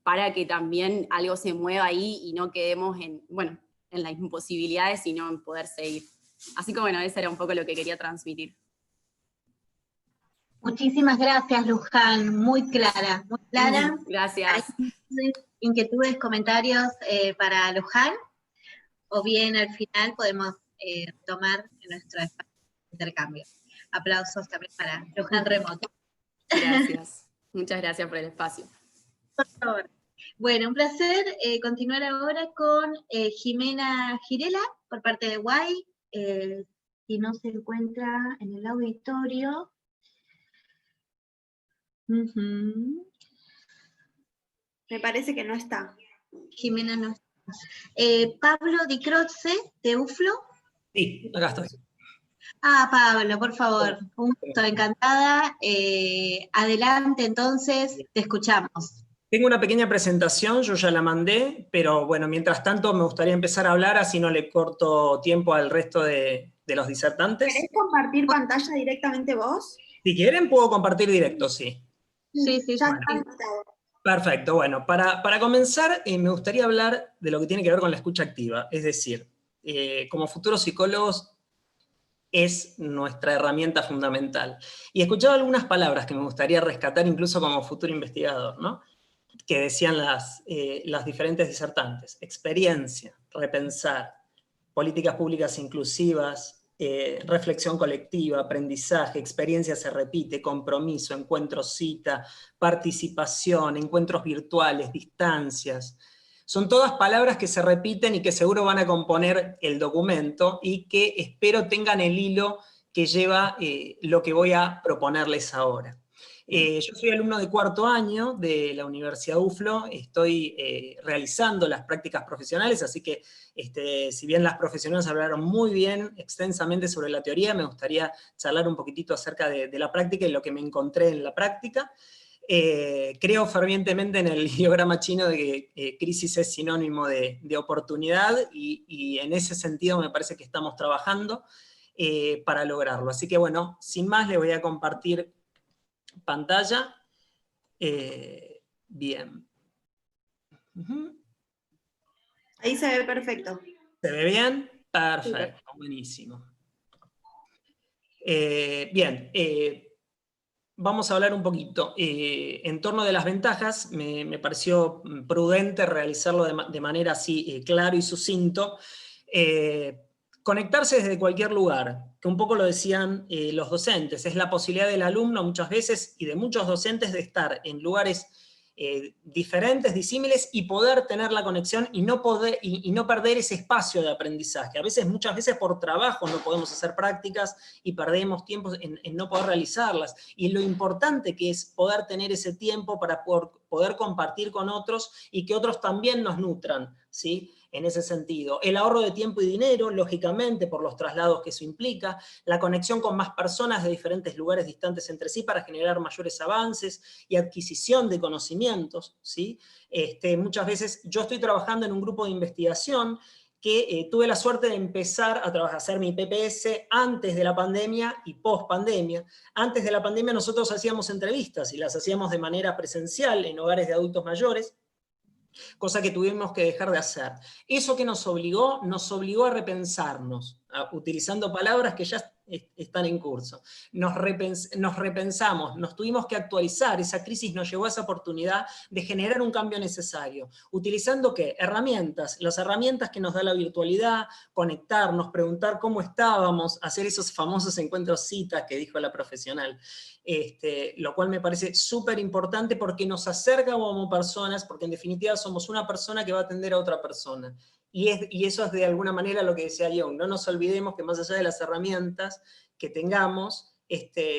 para que también algo se mueva ahí y no quedemos en las imposibilidades, sino en poder seguir. Así que bueno, eso era un poco lo que quería transmitir.
Muchísimas gracias, Luján, muy clara, muy clara.
Gracias.
¿Hay inquietudes, comentarios para Luján? O bien al final podemos tomar nuestro espacio de intercambio. Aplausos también para Luján Remoto.
Gracias, muchas gracias por el espacio.
Por favor. Bueno, un placer continuar ahora con Jimena Girela, por parte de UAI, si no se encuentra en el auditorio.
Me parece que no está.
Jimena no está. Pablo Di Croce, de UFLO.
Sí, acá estoy.
Pablo, por favor, un gusto, encantada. Adelante, entonces, te escuchamos.
Tengo una pequeña presentación, yo ya la mandé, pero bueno, mientras tanto me gustaría empezar a hablar, así no le corto tiempo al resto de los disertantes.
¿Querés compartir pantalla directamente vos?
Si quieren, puedo compartir directo, sí.
Sí,
Ya
bueno.
está invitado.
Perfecto, bueno, para comenzar me gustaría hablar de lo que tiene que ver con la escucha activa, es decir, como futuros psicólogos es nuestra herramienta fundamental. Y he escuchado algunas palabras que me gustaría rescatar incluso como futuro investigador, ¿no? Que decían las diferentes disertantes: experiencia, repensar, políticas públicas inclusivas, reflexión colectiva, aprendizaje, experiencia se repite, compromiso, encuentro cita, participación, encuentros virtuales, distancias. Son todas palabras que se repiten y que seguro van a componer el documento y que espero tengan el hilo que lleva lo que voy a proponerles ahora. Yo soy alumno de cuarto año de la Universidad UFLO, estoy realizando las prácticas profesionales, así que si bien las profesionales hablaron muy bien, extensamente sobre la teoría, me gustaría charlar un poquitito acerca de la práctica y lo que me encontré en la práctica. Creo fervientemente en el ideograma chino de que crisis es sinónimo de oportunidad y en ese sentido me parece que estamos trabajando para lograrlo. Así que bueno, sin más le voy a compartir pantalla. Bien.
Ahí se ve perfecto.
¿Se ve bien? Perfecto, buenísimo. Bien, vamos a hablar un poquito en torno de las ventajas. Me pareció prudente realizarlo de manera así clara y sucinto, Conectarse desde cualquier lugar, que un poco lo decían los docentes, es la posibilidad del alumno muchas veces y de muchos docentes de estar en lugares diferentes, disímiles, y poder tener la conexión y no perder ese espacio de aprendizaje. Muchas veces por trabajo no podemos hacer prácticas y perdemos tiempo en no poder realizarlas. Y lo importante que es poder tener ese tiempo para poder compartir con otros y que otros también nos nutran, ¿sí? En ese sentido. El ahorro de tiempo y dinero, lógicamente, por los traslados que eso implica, la conexión con más personas de diferentes lugares distantes entre sí para generar mayores avances y adquisición de conocimientos, ¿sí? Muchas veces yo estoy trabajando en un grupo de investigación que tuve la suerte de empezar a hacer mi PPS antes de la pandemia y post pandemia. Antes de la pandemia nosotros hacíamos entrevistas y las hacíamos de manera presencial en hogares de adultos mayores, cosa que tuvimos que dejar de hacer. ¿Eso que nos obligó? Nos obligó a repensarnos, utilizando palabras que ya están en curso. Nos repensamos, nos tuvimos que actualizar, esa crisis nos llevó a esa oportunidad de generar un cambio necesario. ¿Utilizando qué? Herramientas, las herramientas que nos da la virtualidad, conectarnos, preguntar cómo estábamos, hacer esos famosos encuentros citas que dijo la profesional. Lo cual me parece súper importante porque nos acerca como personas, porque en definitiva somos una persona que va a atender a otra persona. Y eso es de alguna manera lo que decía Jung. No nos olvidemos que más allá de las herramientas que tengamos,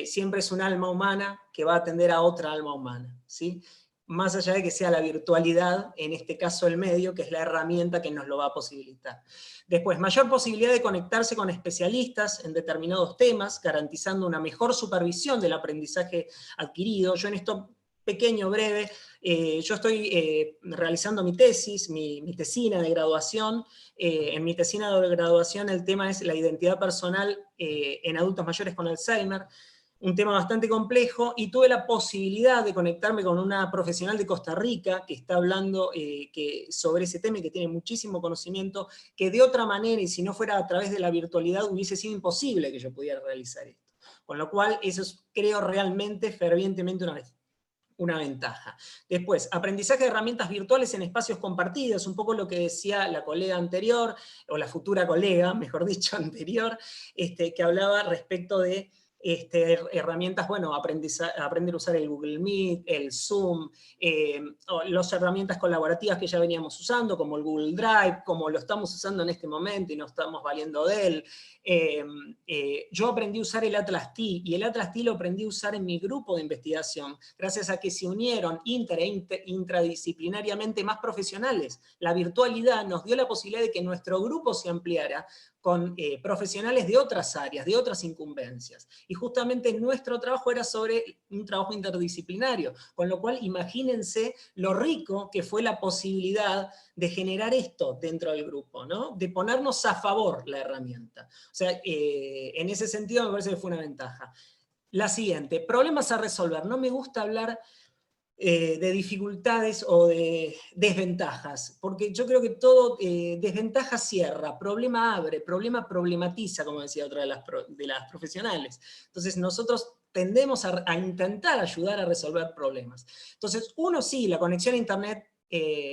siempre es un alma humana que va a atender a otra alma humana, ¿sí? Más allá de que sea la virtualidad, en este caso el medio, que es la herramienta que nos lo va a posibilitar. Después, mayor posibilidad de conectarse con especialistas en determinados temas, garantizando una mejor supervisión del aprendizaje adquirido. Yo en esto pequeño, breve, yo estoy realizando mi tesis, mi tesina de graduación. En mi tesina de graduación el tema es la identidad personal en adultos mayores con Alzheimer, un tema bastante complejo, y tuve la posibilidad de conectarme con una profesional de Costa Rica que está hablando sobre ese tema y que tiene muchísimo conocimiento, que de otra manera, y si no fuera a través de la virtualidad, hubiese sido imposible que yo pudiera realizar esto. Con lo cual, eso es, creo realmente, fervientemente una ventaja. Después, aprendizaje de herramientas virtuales en espacios compartidos, un poco lo que decía la colega anterior, o la futura colega, mejor dicho, anterior, que hablaba respecto de herramientas, bueno, aprender a usar el Google Meet, el Zoom, las herramientas colaborativas que ya veníamos usando, como el Google Drive, como lo estamos usando en este momento y nos estamos valiendo de él. Yo aprendí a usar el Atlas T, y el Atlas T lo aprendí a usar en mi grupo de investigación, gracias a que se unieron intradisciplinariamente más profesionales. La virtualidad nos dio la posibilidad de que nuestro grupo se ampliara con profesionales de otras áreas, de otras incumbencias. Y justamente nuestro trabajo era sobre un trabajo interdisciplinario, con lo cual imagínense lo rico que fue la posibilidad de generar esto dentro del grupo, ¿no? De ponernos a favor la herramienta. O sea, en ese sentido me parece que fue una ventaja. La siguiente, problemas a resolver. No me gusta hablar de dificultades o de desventajas, porque yo creo que todo, desventaja cierra, problema abre, problema problematiza, como decía otra de las profesionales. Entonces nosotros tendemos a intentar ayudar a resolver problemas. Entonces, uno sí, la conexión a internet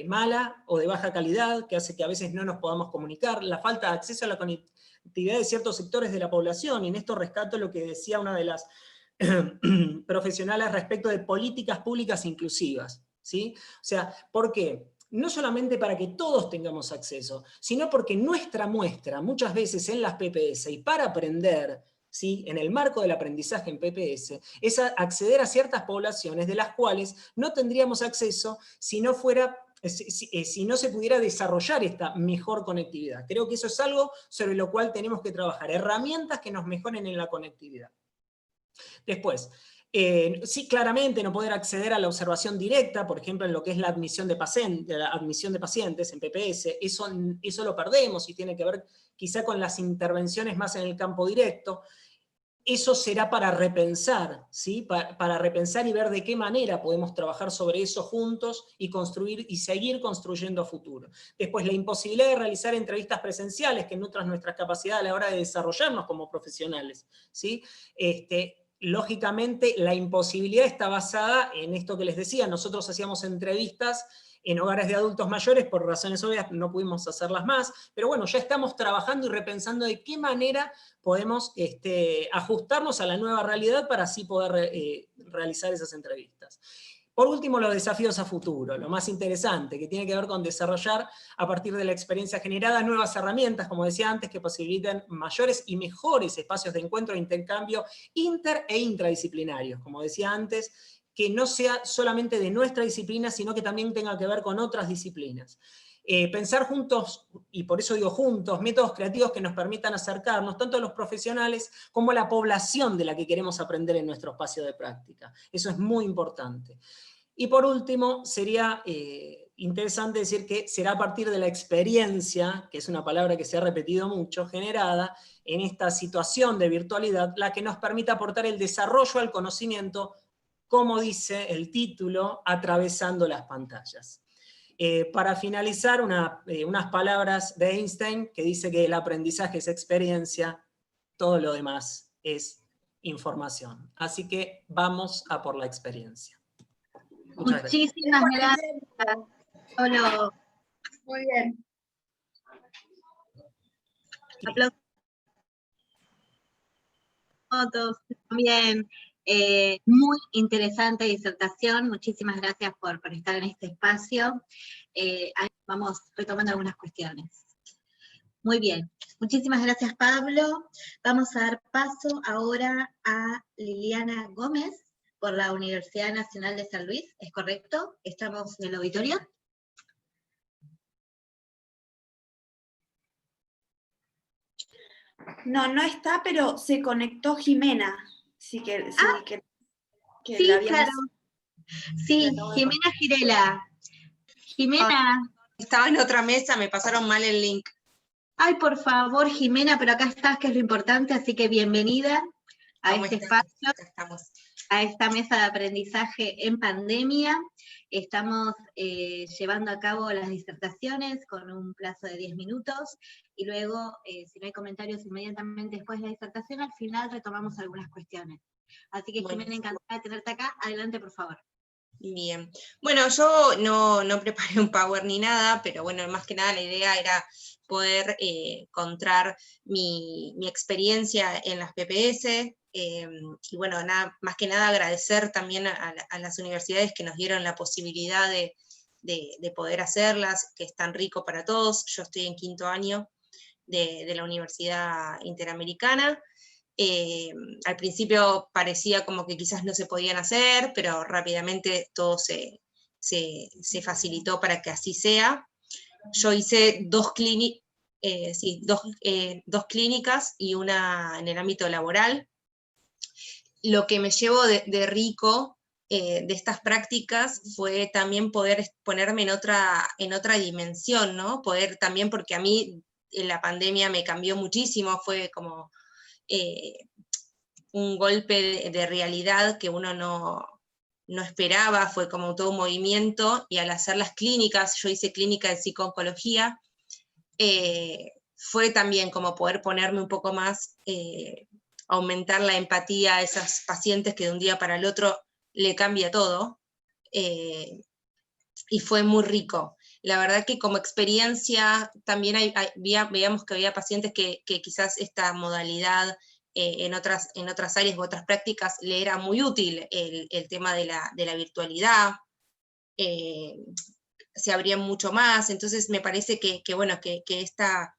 mala o de baja calidad, que hace que a veces no nos podamos comunicar, la falta de acceso a la conectividad de ciertos sectores de la población, y en esto rescato lo que decía una de las profesionales respecto de políticas públicas inclusivas, ¿sí? O sea, ¿por qué? No solamente para que todos tengamos acceso, sino porque nuestra muestra, muchas veces en las PPS, y para aprender, ¿sí? En el marco del aprendizaje en PPS, es acceder a ciertas poblaciones de las cuales no tendríamos acceso si no se pudiera desarrollar esta mejor conectividad. Creo que eso es algo sobre lo cual tenemos que trabajar, herramientas que nos mejoren en la conectividad. Después, sí, claramente no poder acceder a la observación directa, por ejemplo, en lo que es la admisión de pacientes en PPS, eso lo perdemos y tiene que ver quizá con las intervenciones más en el campo directo. Eso será para repensar, ¿sí? Para repensar y ver de qué manera podemos trabajar sobre eso juntos y construir y seguir construyendo a futuro. Después, la imposibilidad de realizar entrevistas presenciales que nutran nuestras capacidades a la hora de desarrollarnos como profesionales, ¿sí? Lógicamente, la imposibilidad está basada en esto que les decía. Nosotros hacíamos entrevistas En hogares de adultos mayores, por razones obvias, no pudimos hacerlas más, pero bueno, ya estamos trabajando y repensando de qué manera podemos ajustarnos a la nueva realidad para así poder realizar esas entrevistas. Por último, los desafíos a futuro, lo más interesante, que tiene que ver con desarrollar a partir de la experiencia generada nuevas herramientas, como decía antes, que posibiliten mayores y mejores espacios de encuentro e intercambio inter e intradisciplinarios, como decía antes, que no sea solamente de nuestra disciplina, sino que también tenga que ver con otras disciplinas. Pensar juntos, y por eso digo juntos, métodos creativos que nos permitan acercarnos tanto a los profesionales como a la población de la que queremos aprender en nuestro espacio de práctica. Eso es muy importante. Y por último, sería interesante decir que será a partir de la experiencia, que es una palabra que se ha repetido mucho, generada en esta situación de virtualidad, la que nos permita aportar el desarrollo al conocimiento, como dice el título, atravesando las pantallas. Para finalizar, unas palabras de Einstein, que dice que el aprendizaje es experiencia, todo lo demás es información. Así que vamos a por la experiencia. Muchas gracias.
Muchísimas gracias. Solo.
Muy bien.
Aplausos a todos también. Muy interesante disertación. Muchísimas gracias por estar en este espacio. Vamos retomando algunas cuestiones. Muy bien. Muchísimas gracias, Pablo. Vamos a dar paso ahora a Liliana Gómez, por la Universidad Nacional de San Luis, ¿es correcto? ¿Estamos en el auditorio?
No, no está, pero se conectó Jimena. Sí,
sí, claro. Sí, Jimena Girela. Jimena.
Estaba en otra mesa, me pasaron mal el link.
Ay, por favor, Jimena, pero acá estás, que es lo importante, así que bienvenida a este espacio.
Acá estamos.
A esta mesa de aprendizaje en pandemia. Estamos llevando a cabo las disertaciones con un plazo de 10 minutos, y luego, si no hay comentarios inmediatamente después de la disertación, al final retomamos algunas cuestiones. Así que, Jimena, encantada de tenerte acá. Adelante, por favor.
Bien. Bueno, yo no preparé un Power ni nada, pero bueno, más que nada la idea era poder contar mi experiencia en las PPS, y bueno, más que nada agradecer también a las universidades que nos dieron la posibilidad de poder hacerlas, que es tan rico para todos. Yo estoy en 5º año de la Universidad Interamericana. Al principio parecía como que quizás no se podían hacer, pero rápidamente todo se facilitó para que así sea. Yo hice dos clínicas y una en el ámbito laboral. Lo que me llevo de rico de estas prácticas fue también poder ponerme en otra dimensión, ¿no? Poder también, porque a mí la pandemia me cambió muchísimo, fue como un golpe de realidad que uno no esperaba, fue como todo un movimiento, y al hacer las clínicas, yo hice clínica de psicooncología, fue también como poder ponerme un poco más, aumentar la empatía a esas pacientes que de un día para el otro le cambia todo, y fue muy rico. La verdad que como experiencia también veíamos que había pacientes que quizás esta modalidad en otras áreas u otras prácticas le era muy útil el tema de la virtualidad, se abrían mucho más. Entonces me parece que esta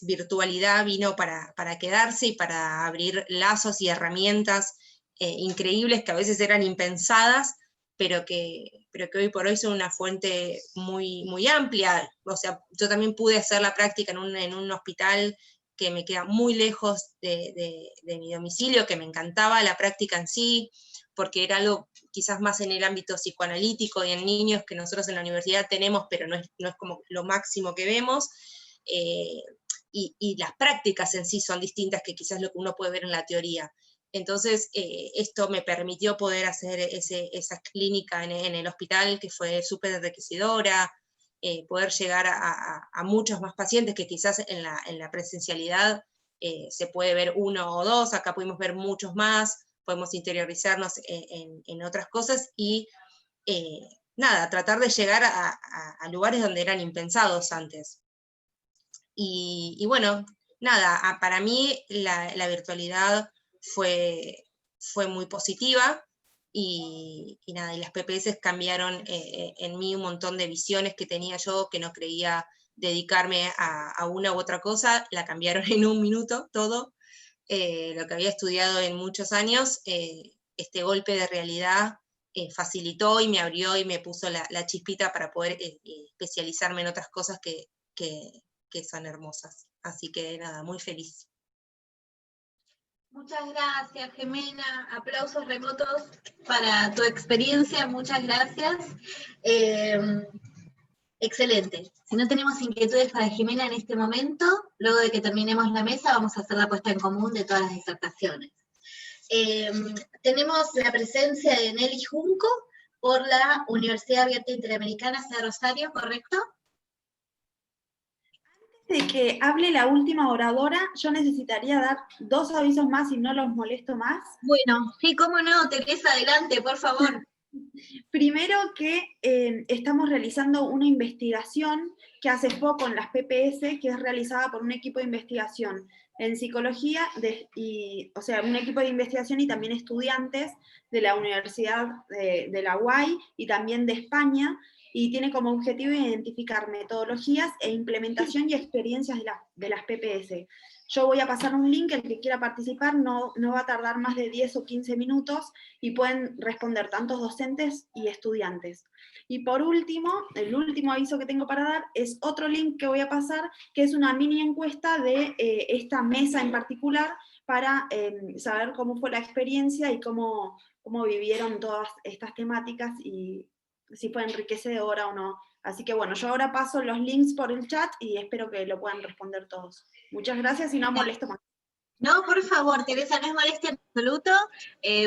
virtualidad vino para quedarse y para abrir lazos y herramientas increíbles que a veces eran impensadas, pero que hoy por hoy son una fuente muy, muy amplia. O sea, yo también pude hacer la práctica en un hospital que me queda muy lejos de mi domicilio, que me encantaba la práctica en sí, porque era algo quizás más en el ámbito psicoanalítico y en niños que nosotros en la universidad tenemos, pero no es como lo máximo que vemos, y las prácticas en sí son distintas que quizás lo que uno puede ver en la teoría. Entonces, esto me permitió poder hacer esa clínica en el hospital, que fue súper enriquecedora, poder llegar a muchos más pacientes que quizás en la presencialidad se puede ver 1 o 2, acá pudimos ver muchos más, podemos interiorizarnos en otras cosas, y nada, tratar de llegar a lugares donde eran impensados antes. Y bueno, nada, para mí la virtualidad fue muy positiva, y nada, y las PPS cambiaron en mí un montón de visiones que tenía yo, que no creía dedicarme a una u otra cosa, la cambiaron en un minuto todo. Lo que había estudiado en muchos años, este golpe de realidad facilitó y me abrió y me puso la chispita para poder especializarme en otras cosas que son hermosas. Así que nada, muy feliz.
Muchas gracias, Jimena. Aplausos remotos para tu experiencia, muchas gracias. Excelente. Si no tenemos inquietudes para Jimena en este momento, luego de que terminemos la mesa, vamos a hacer la puesta en común de todas las disertaciones. Tenemos la presencia de Nelly Junco por la Universidad Abierta Interamericana de Rosario, ¿correcto?
De que hable la última oradora, yo necesitaría dar 2 avisos más y no los molesto más.
Bueno, sí, cómo no, Teresa, adelante, por favor.
Primero que estamos realizando una investigación que hace foco en las PPS, que es realizada por un equipo de investigación en psicología, o sea, un equipo de investigación y también estudiantes de la Universidad de la UAI y también de España, y tiene como objetivo identificar metodologías e implementación y experiencias de las PPS. Yo voy a pasar un link, el que quiera participar no va a tardar más de 10 o 15 minutos, y pueden responder tantos docentes y estudiantes. Y por último, el último aviso que tengo para dar es otro link que voy a pasar, que es una mini encuesta de esta mesa en particular, para saber cómo fue la experiencia y cómo vivieron todas estas temáticas, y si fue enriquecedora o no. Así que bueno, yo ahora paso los links por el chat y espero que lo puedan responder todos. Muchas gracias y no molesto más.
No, por favor, Teresa, no es molestia en absoluto.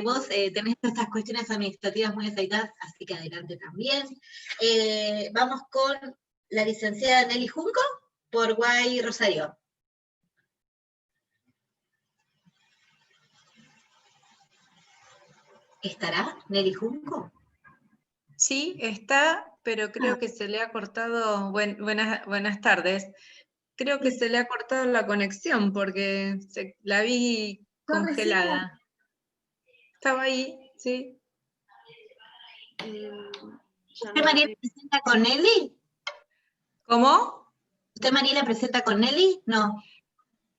Vos tenés estas cuestiones administrativas muy aceitadas, así que adelante también. Vamos con la licenciada Nelly Junco por UAI Rosario. ¿Estará Nelly Junco?
Sí, está, pero creo que se le ha cortado, buenas tardes, creo que se le ha cortado la conexión porque la vi congelada. Estaba ahí, sí.
¿Usted, María, presenta con Nelly?
¿Cómo?
¿Usted, María, la presenta con Nelly? No.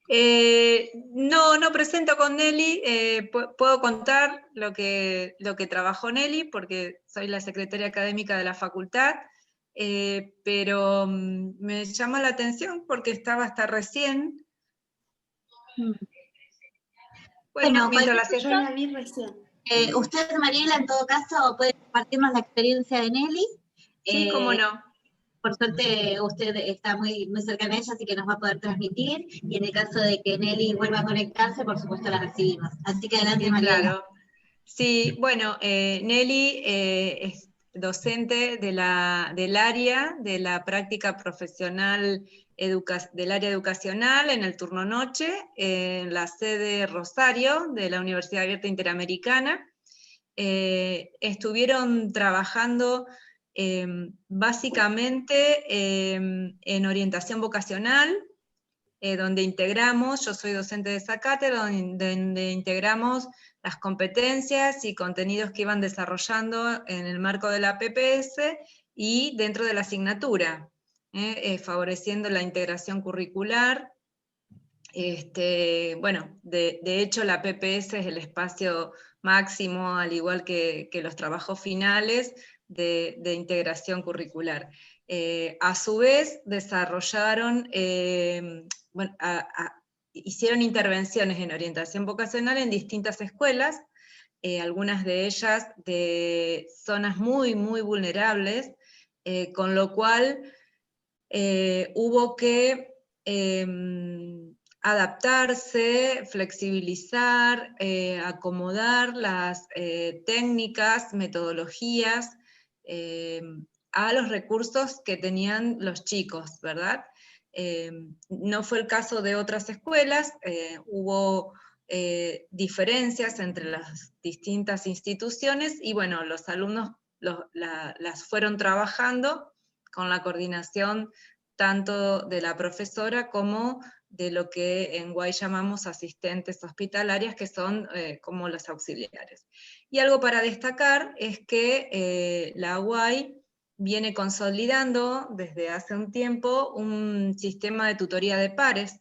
No presento con Nelly, puedo contar lo que trabajó Nelly, porque soy la secretaria académica de la facultad, pero me llamó la atención porque estaba hasta recién.
Bueno,
yo la vi recién.
Usted, Mariela, en todo caso, puede compartirnos la experiencia de Nelly.
Sí, cómo no.
Por suerte, usted está muy, muy cercana a ella, así que nos va a poder transmitir, y en el caso de que Nelly vuelva a conectarse, por supuesto la recibimos. Así que adelante, Mariela. Claro.
Sí, bueno, Nelly es docente del área de la práctica profesional del área educacional en el turno noche, en la sede Rosario de la Universidad Abierta Interamericana. Estuvieron trabajando básicamente en orientación vocacional, donde integramos, yo soy docente de esa cátedra, donde integramos las competencias y contenidos que iban desarrollando en el marco de la PPS y dentro de la asignatura, favoreciendo la integración curricular. Bueno, de hecho la PPS es el espacio máximo, al igual que los trabajos finales, de integración curricular. A su vez, desarrollaron, hicieron intervenciones en orientación vocacional en distintas escuelas, algunas de ellas de zonas muy, muy vulnerables, con lo cual hubo que adaptarse, flexibilizar, acomodar las técnicas, metodologías a los recursos que tenían los chicos, ¿verdad? No fue el caso de otras escuelas, hubo diferencias entre las distintas instituciones, y bueno, los alumnos las fueron trabajando con la coordinación tanto de la profesora como de lo que en UAI llamamos asistentes hospitalarias, que son como los auxiliares. Y algo para destacar es que la UAI viene consolidando desde hace un tiempo un sistema de tutoría de pares,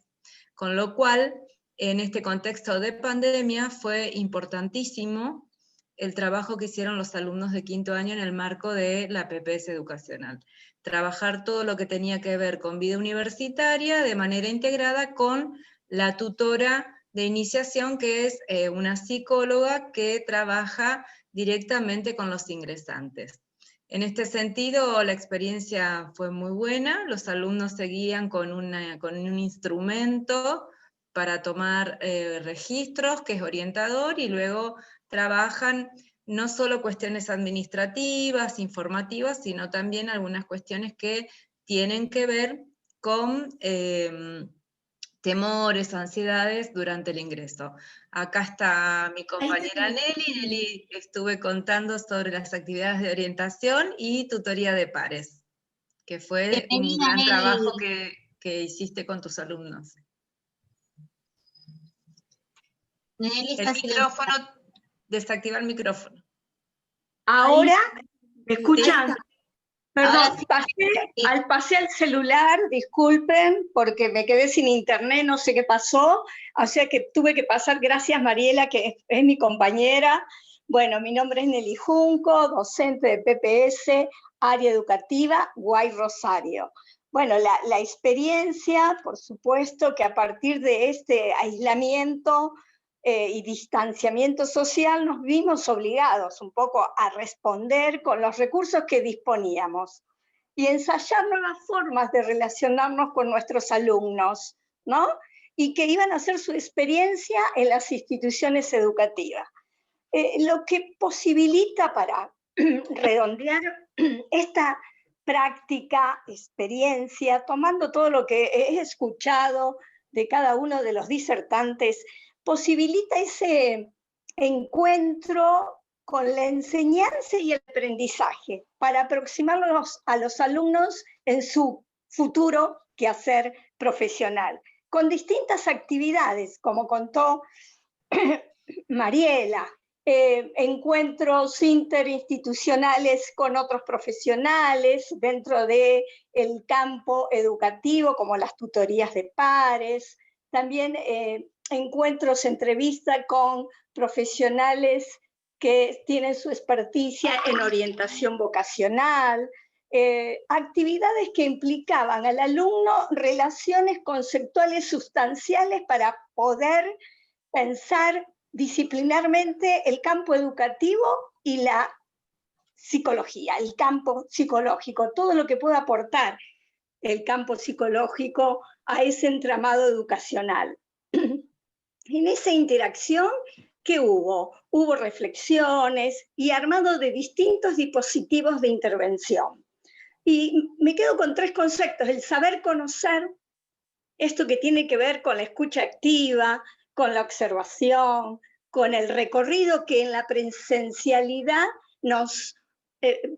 con lo cual en este contexto de pandemia fue importantísimo el trabajo que hicieron los alumnos de quinto año en el marco de la PPS educacional. Trabajar todo lo que tenía que ver con vida universitaria de manera integrada con la tutora de iniciación, que es una psicóloga que trabaja directamente con los ingresantes. En este sentido, la experiencia fue muy buena, los alumnos seguían con un instrumento para tomar registros, que es orientador, y luego trabajan no solo cuestiones administrativas, informativas, sino también algunas cuestiones que tienen que ver con temores, ansiedades durante el ingreso. Acá está mi compañera Nelly. Nelly, estuve contando sobre las actividades de orientación y tutoría de pares, que fue un gran trabajo que hiciste con tus alumnos.
Nelly,
el micrófono, desactiva el micrófono.
Ahora, ¿me escuchan?
Sí.
Perdón,
Sí.
pasé al celular, disculpen, porque me quedé sin internet, no sé qué pasó, o sea que tuve que pasar, gracias Mariela, que es mi compañera. Bueno, mi nombre es Nelly Junco, docente de PPS, área educativa, UAI Rosario. Bueno, la experiencia, por supuesto, que a partir de este aislamiento y distanciamiento social nos vimos obligados un poco a responder con los recursos que disponíamos y ensayar nuevas formas de relacionarnos con nuestros alumnos, ¿no? Y que iban a hacer su experiencia en las instituciones educativas. Lo que posibilita, para redondear esta práctica, experiencia, tomando todo lo que he escuchado de cada uno de los disertantes, posibilita ese encuentro con la enseñanza y el aprendizaje para aproximarlos a los alumnos en su futuro quehacer profesional, con distintas actividades, como contó Mariela, encuentros interinstitucionales con otros profesionales dentro del campo educativo, como las tutorías de pares, también encuentros, entrevistas con profesionales que tienen su experticia en orientación vocacional, actividades que implicaban al alumno relaciones conceptuales sustanciales para poder pensar disciplinarmente el campo educativo y la psicología, el campo psicológico, todo lo que pueda aportar el campo psicológico a ese entramado educacional. En esa interacción, ¿qué hubo? Hubo reflexiones y armado de distintos dispositivos de intervención. Y me quedo con tres conceptos: el saber conocer, esto que tiene que ver con la escucha activa, con la observación, con el recorrido que en la presencialidad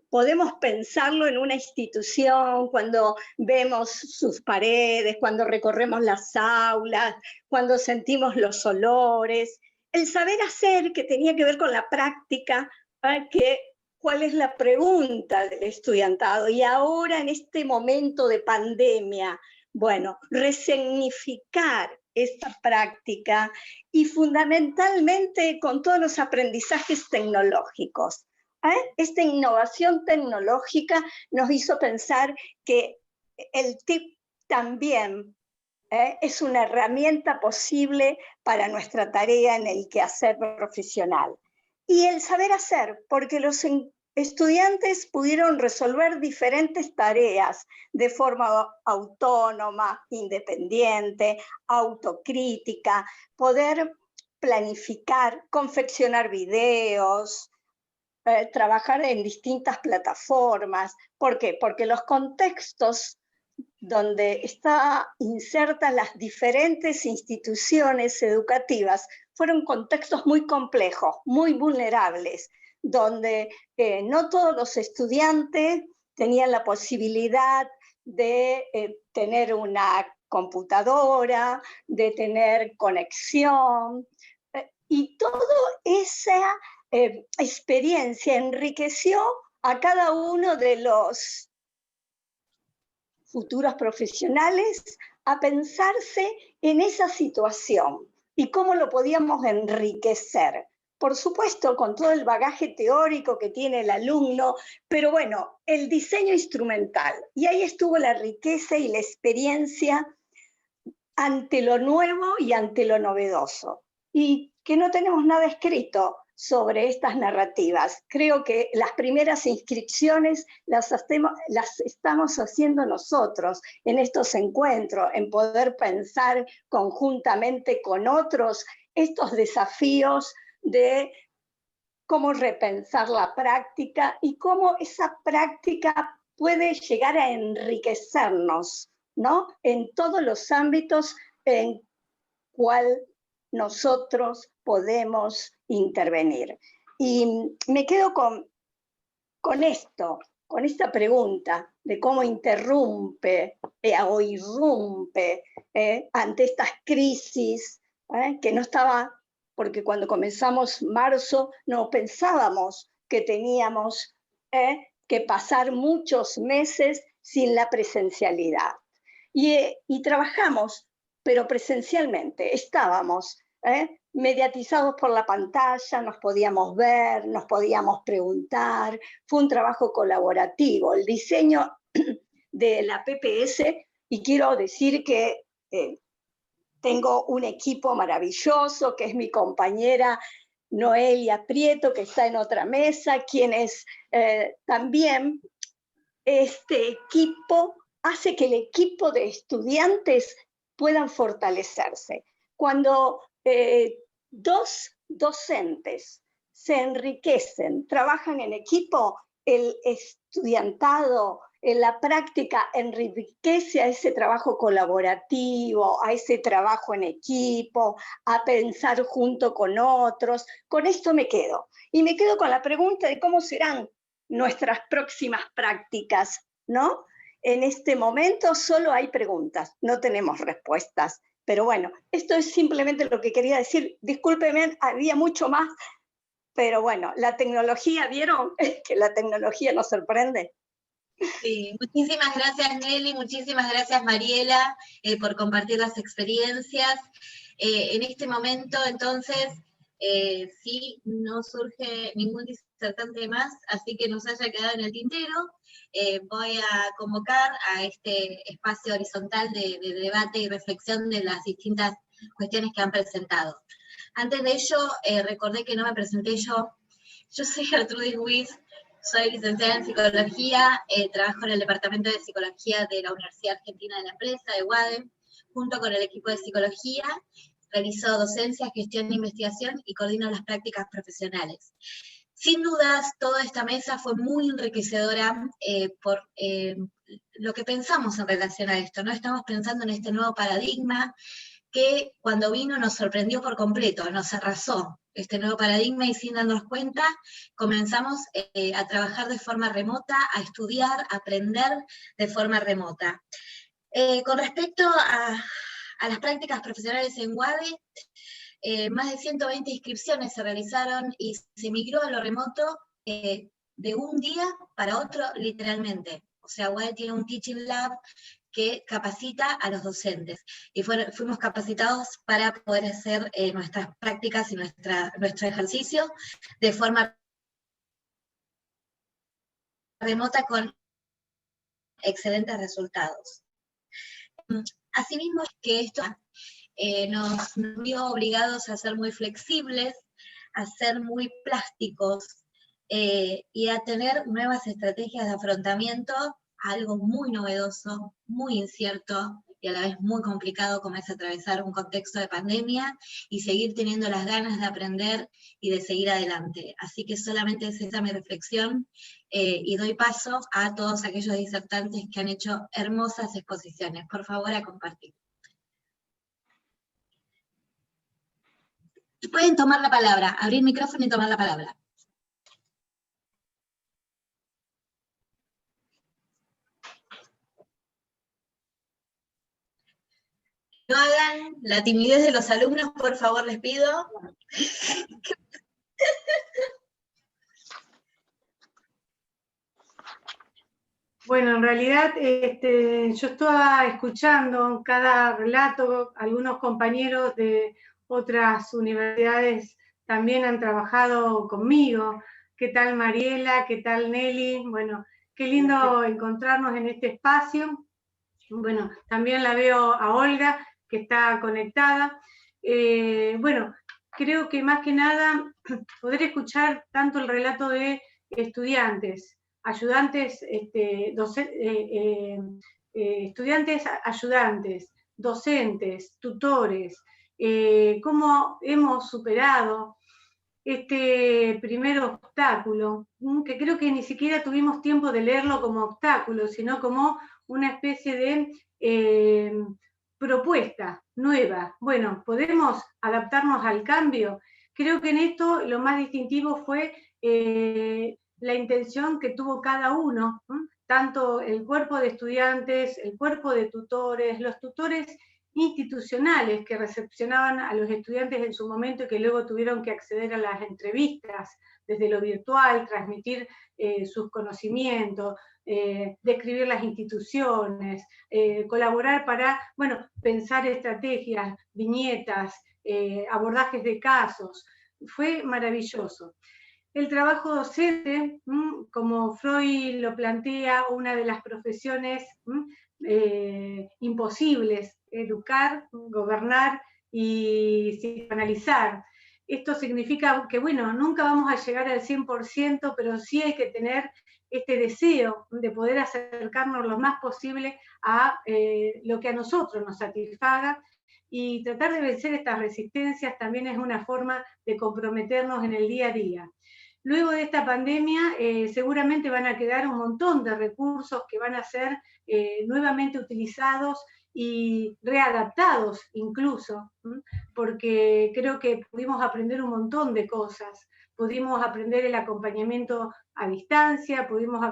podemos pensarlo en una institución, cuando vemos sus paredes, cuando recorremos las aulas, cuando sentimos los olores. El saber hacer, que tenía que ver con la práctica, ¿cuál es la pregunta del estudiantado? Y ahora, en este momento de pandemia, bueno, resignificar esta práctica y fundamentalmente con todos los aprendizajes tecnológicos. Esta innovación tecnológica nos hizo pensar que el TIC también es una herramienta posible para nuestra tarea en el quehacer profesional. Y el saber hacer, porque los estudiantes pudieron resolver diferentes tareas de forma autónoma, independiente, autocrítica, poder planificar, confeccionar videos, trabajar en distintas plataformas. ¿Por qué? Porque los contextos donde están insertas las diferentes instituciones educativas fueron contextos muy complejos, muy vulnerables, donde no todos los estudiantes tenían la posibilidad de tener una computadora, de tener conexión, y toda esa experiencia enriqueció a cada uno de los futuros profesionales a pensarse en esa situación y cómo lo podíamos enriquecer. Por supuesto, con todo el bagaje teórico que tiene el alumno, pero bueno, el diseño instrumental. Y ahí estuvo la riqueza y la experiencia ante lo nuevo y ante lo novedoso. Y que no tenemos nada escrito sobre estas narrativas. Creo que las primeras inscripciones las estamos haciendo nosotros en estos encuentros, en poder pensar conjuntamente con otros estos desafíos de cómo repensar la práctica y cómo esa práctica puede llegar a enriquecernos, ¿no? En todos los ámbitos en cual nosotros podemos intervenir. Y me quedo con esto, con esta pregunta de cómo interrumpe o irrumpe ante estas crisis, que no estaba, porque cuando comenzamos marzo no pensábamos que teníamos que pasar muchos meses sin la presencialidad. Y trabajamos, pero presencialmente, estábamos mediatizados por la pantalla, nos podíamos ver, nos podíamos preguntar, fue un trabajo colaborativo, el diseño de la PPS, y quiero decir que tengo un equipo maravilloso, que es mi compañera Noelia Prieto, que está en otra mesa, quienes también este equipo hace que el equipo de estudiantes puedan fortalecerse. Cuando dos docentes se enriquecen, trabajan en equipo, el estudiantado en la práctica enriquece a ese trabajo colaborativo, a ese trabajo en equipo, a pensar junto con otros. Con esto me quedo. Y me quedo con la pregunta de cómo serán nuestras próximas prácticas, ¿no? En este momento solo hay preguntas, no tenemos respuestas. Pero bueno, esto es simplemente lo que quería decir. Discúlpenme, había mucho más, pero bueno, la tecnología, ¿vieron? Que la tecnología nos sorprende.
Sí, muchísimas gracias Nelly, muchísimas gracias Mariela por compartir las experiencias. En este momento, entonces, sí, no surge ningún disertante más, así que nos haya quedado en el tintero. Voy a convocar a este espacio horizontal de debate y reflexión de las distintas cuestiones que han presentado. Antes de ello, recordé que no me presenté yo. Yo soy Gertrudis Wiss, soy licenciada en Psicología, trabajo en el Departamento de Psicología de la Universidad Argentina de la Empresa, de UADE, junto con el equipo de Psicología, realizo docencia, gestión e investigación y coordino las prácticas profesionales. Sin dudas, toda esta mesa fue muy enriquecedora por lo que pensamos en relación a esto, ¿no? Estamos pensando en este nuevo paradigma que cuando vino nos sorprendió por completo, nos arrasó este nuevo paradigma y sin darnos cuenta comenzamos a trabajar de forma remota, a estudiar, a aprender de forma remota. Con respecto a las prácticas profesionales en UADE, más de 120 inscripciones se realizaron y se migró a lo remoto de un día para otro literalmente. O sea, UADE tiene un Teaching Lab que capacita a los docentes. Y fuimos capacitados para poder hacer nuestras prácticas y nuestro ejercicio de forma remota con excelentes resultados. Asimismo, que esto nos vio obligados a ser muy flexibles, a ser muy plásticos y a tener nuevas estrategias de afrontamiento a algo muy novedoso, muy incierto y a la vez muy complicado como es atravesar un contexto de pandemia y seguir teniendo las ganas de aprender y de seguir adelante. Así que solamente es esa mi reflexión y doy paso a todos aquellos disertantes que han hecho hermosas exposiciones. Por favor, a compartir. Pueden tomar la palabra, abrir el micrófono y tomar la palabra. La timidez de los alumnos, por favor, les pido.
Bueno, en realidad yo estaba escuchando cada relato, algunos compañeros de otras universidades también han trabajado conmigo. ¿Qué tal Mariela? ¿Qué tal Nelly? Bueno, qué lindo encontrarnos en este espacio. Bueno, también la veo a Olga, que está conectada. Bueno, creo que más que nada poder escuchar tanto el relato de estudiantes, ayudantes, estudiantes ayudantes, docentes, tutores, cómo hemos superado este primer obstáculo, que creo que ni siquiera tuvimos tiempo de leerlo como obstáculo, sino como una especie de propuesta nueva. Bueno, ¿podemos adaptarnos al cambio? Creo que en esto lo más distintivo fue la intención que tuvo cada uno, tanto el cuerpo de estudiantes, el cuerpo de tutores, los tutores institucionales que recepcionaban a los estudiantes en su momento y que luego tuvieron que acceder a las entrevistas desde lo virtual, transmitir sus conocimientos, describir las instituciones, colaborar para, bueno, pensar estrategias, viñetas, abordajes de casos. Fue maravilloso. El trabajo docente, como Freud lo plantea, una de las profesiones imposibles, educar, gobernar y psicoanalizar. Esto significa que, bueno, nunca vamos a llegar al 100%, pero sí hay que tener este deseo de poder acercarnos lo más posible a lo que a nosotros nos satisfaga, y tratar de vencer estas resistencias también es una forma de comprometernos en el día a día. Luego de esta pandemia seguramente van a quedar un montón de recursos que van a ser nuevamente utilizados y readaptados incluso, porque creo que pudimos aprender un montón de cosas. Pudimos aprender el acompañamiento a distancia, pudimos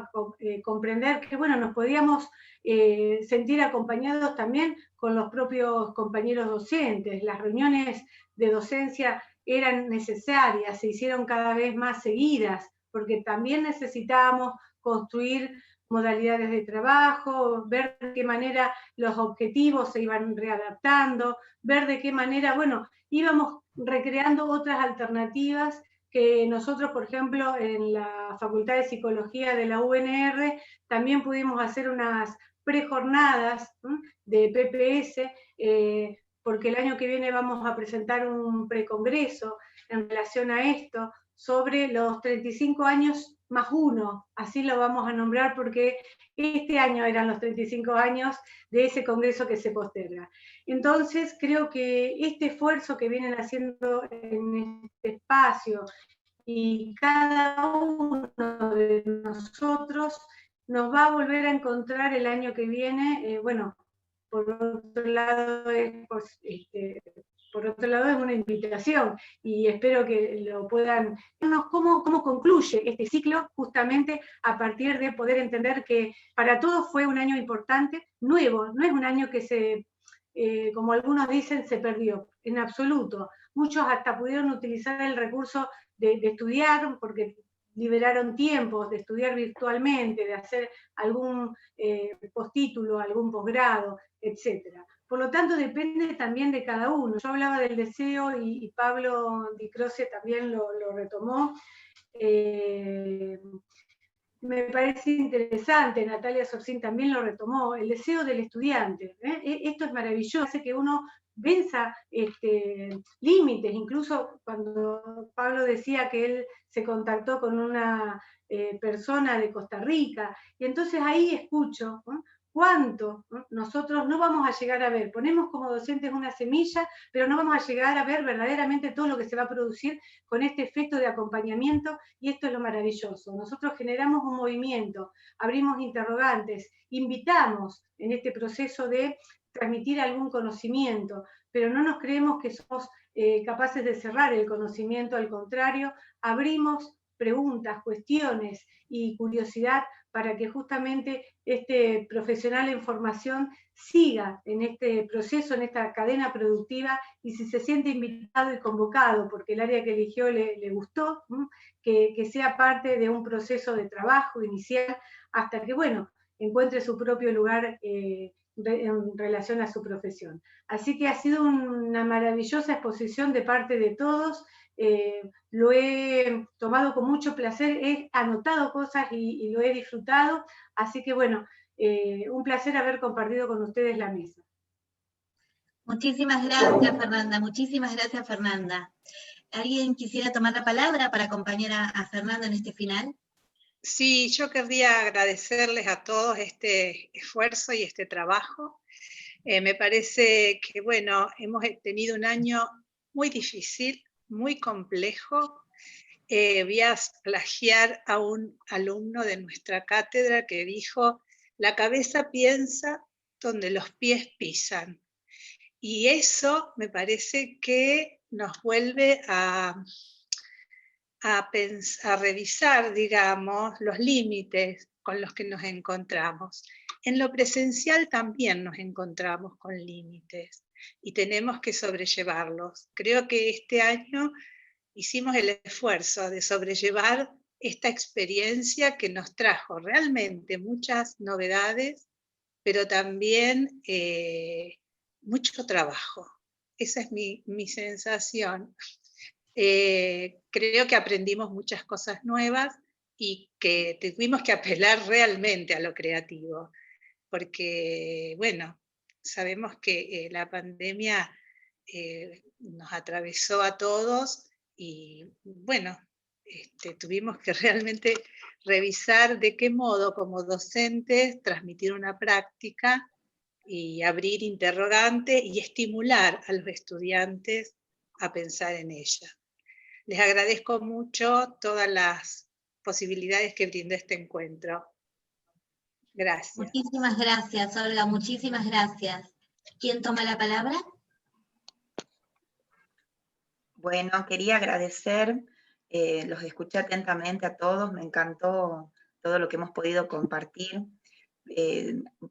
comprender que, bueno, nos podíamos sentir acompañados también con los propios compañeros docentes. Las reuniones de docencia eran necesarias, se hicieron cada vez más seguidas, porque también necesitábamos construir modalidades de trabajo, ver de qué manera los objetivos se iban readaptando, ver de qué manera, bueno, íbamos recreando otras alternativas que nosotros, por ejemplo, en la Facultad de Psicología de la UNR, también pudimos hacer unas prejornadas de PPS, porque el año que viene vamos a presentar un precongreso en relación a esto, sobre los 35 años más uno, así lo vamos a nombrar porque este año eran los 35 años de ese congreso que se posterga. Entonces creo que este esfuerzo que vienen haciendo en este espacio y cada uno de nosotros nos va a volver a encontrar el año que viene, bueno, por otro lado es una invitación y espero que lo puedan vernos cómo concluye este ciclo, justamente a partir de poder entender que para todos fue un año importante, nuevo, no es un año que como algunos dicen, se perdió, en absoluto. Muchos hasta pudieron utilizar el recurso de estudiar, porque liberaron tiempos de estudiar virtualmente, de hacer algún postítulo, algún posgrado, etc. Por lo tanto, depende también de cada uno. Yo hablaba del deseo y Pablo Di Croce también lo retomó. Me parece interesante, Natalia Sorcín también lo retomó, el deseo del estudiante. Esto es maravilloso, hace que uno venza límites, incluso cuando Pablo decía que él se contactó con una persona de Costa Rica, y entonces ahí escucho cuánto nosotros no vamos a llegar a ver, ponemos como docentes una semilla, pero no vamos a llegar a ver verdaderamente todo lo que se va a producir con este efecto de acompañamiento, y esto es lo maravilloso. Nosotros generamos un movimiento, abrimos interrogantes, invitamos en este proceso de transmitir algún conocimiento, pero no nos creemos que somos capaces de cerrar el conocimiento, al contrario, abrimos preguntas, cuestiones y curiosidad para que justamente este profesional en formación siga en este proceso, en esta cadena productiva, y si se siente invitado y convocado, porque el área que eligió le gustó, que sea parte de un proceso de trabajo inicial, hasta que, bueno, encuentre su propio lugar en relación a su profesión. Así que ha sido una maravillosa exposición de parte de todos. Lo he tomado con mucho placer, he anotado cosas y lo he disfrutado, así que bueno, un placer haber compartido con ustedes la mesa.
Muchísimas gracias, Fernanda, muchísimas gracias, Fernanda. ¿Alguien quisiera tomar la palabra para acompañar a Fernanda en este final?
Sí, yo querría agradecerles a todos este esfuerzo y este trabajo. Me parece que, bueno, hemos tenido un año muy difícil, muy complejo. Voy a plagiar a un alumno de nuestra cátedra que dijo: la cabeza piensa donde los pies pisan. Y eso me parece que nos vuelve a revisar, digamos, los límites con los que nos encontramos. En lo presencial también nos encontramos con límites y tenemos que sobrellevarlos. Creo que este año hicimos el esfuerzo de sobrellevar esta experiencia que nos trajo realmente muchas novedades, pero también mucho trabajo. Esa es mi sensación. Creo que aprendimos muchas cosas nuevas y que tuvimos que apelar realmente a lo creativo, porque, bueno, sabemos que la pandemia nos atravesó a todos y, bueno, tuvimos que realmente revisar de qué modo como docentes transmitir una práctica y abrir interrogantes y estimular a los estudiantes a pensar en ella. Les agradezco mucho todas las posibilidades que brindó este encuentro. Gracias.
Muchísimas gracias, Olga, muchísimas gracias. ¿Quién toma la palabra?
Bueno, quería agradecer, los escuché atentamente a todos, me encantó todo lo que hemos podido compartir.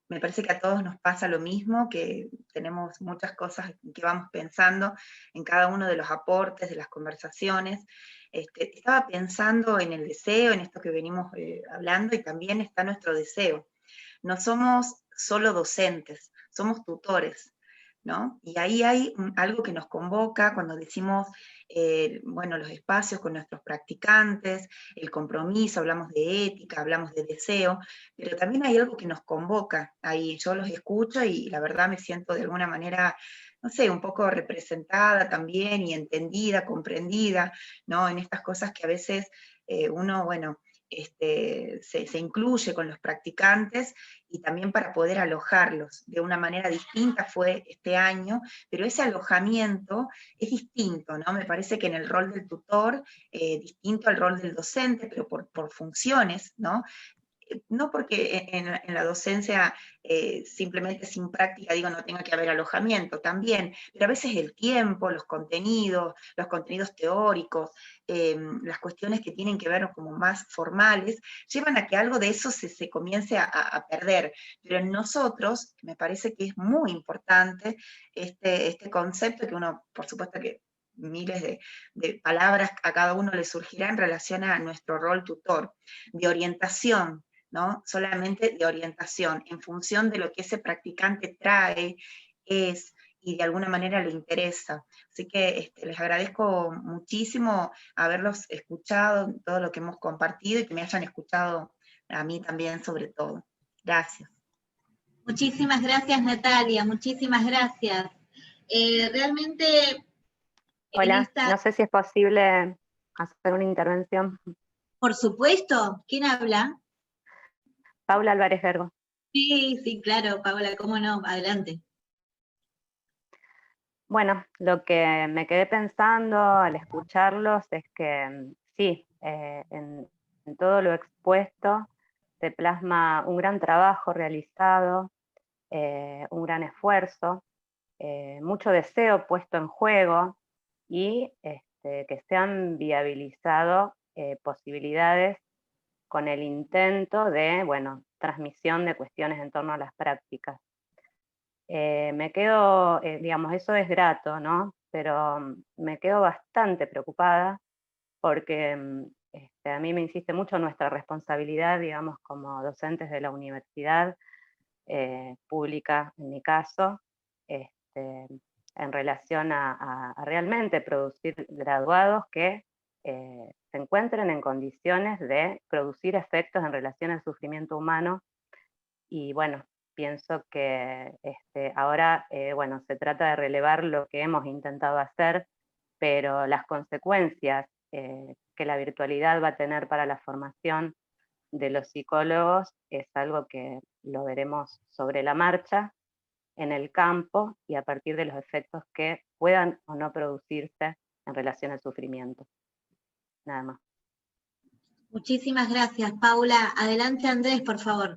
Me parece que a todos nos pasa lo mismo, que tenemos muchas cosas que vamos pensando en cada uno de los aportes, de las conversaciones. Estaba pensando en el deseo, en esto que venimos hablando, y también está nuestro deseo. No somos solo docentes, somos tutores, ¿no? Y ahí hay algo que nos convoca cuando decimos, bueno, los espacios con nuestros practicantes, el compromiso, hablamos de ética, hablamos de deseo, pero también hay algo que nos convoca ahí. Yo los escucho y la verdad me siento de alguna manera, no sé, un poco representada también y entendida, comprendida, ¿no? En estas cosas que a veces uno, bueno, se incluye con los practicantes, y también para poder alojarlos de una manera distinta fue este año, pero ese alojamiento es distinto, ¿no? Me parece que en el rol del tutor, distinto al rol del docente, pero por funciones, ¿no? No porque en la docencia simplemente sin práctica, digo, no tenga que haber alojamiento, también, pero a veces el tiempo, los contenidos teóricos, las cuestiones que tienen que ver como más formales, llevan a que algo de eso se comience a perder. Pero en nosotros, me parece que es muy importante este concepto, que uno, por supuesto que miles de palabras a cada uno le surgirá en relación a nuestro rol tutor, de orientación, ¿no? Solamente de orientación, en función de lo que ese practicante trae, es, y de alguna manera le interesa. Así que les agradezco muchísimo haberlos escuchado, todo lo que hemos compartido, y que me hayan escuchado a mí también sobre todo. Gracias.
Muchísimas gracias, Natalia, muchísimas gracias. Realmente...
Hola, no sé si es posible hacer una intervención.
Por supuesto, ¿quién habla?
Paula Álvarez Gergo.
Sí, sí, claro, Paula, cómo no, adelante.
Bueno, lo que me quedé pensando al escucharlos es que sí, en todo lo expuesto se plasma un gran trabajo realizado, un gran esfuerzo, mucho deseo puesto en juego, y que se han viabilizado posibilidades con el intento de, bueno, transmisión de cuestiones en torno a las prácticas. Me quedo, digamos, eso es grato, ¿no? Pero me quedo bastante preocupada porque a mí me insiste mucho nuestra responsabilidad, digamos, como docentes de la universidad pública, en mi caso, en relación a realmente producir graduados que se encuentren en condiciones de producir efectos en relación al sufrimiento humano. Y bueno, pienso que ahora, bueno, se trata de relevar lo que hemos intentado hacer, pero las consecuencias que la virtualidad va a tener para la formación de los psicólogos es algo que lo veremos sobre la marcha, en el campo, y a partir de los efectos que puedan o no producirse en relación al sufrimiento. Nada más.
Muchísimas gracias, Paula. Adelante, Andrés, por favor.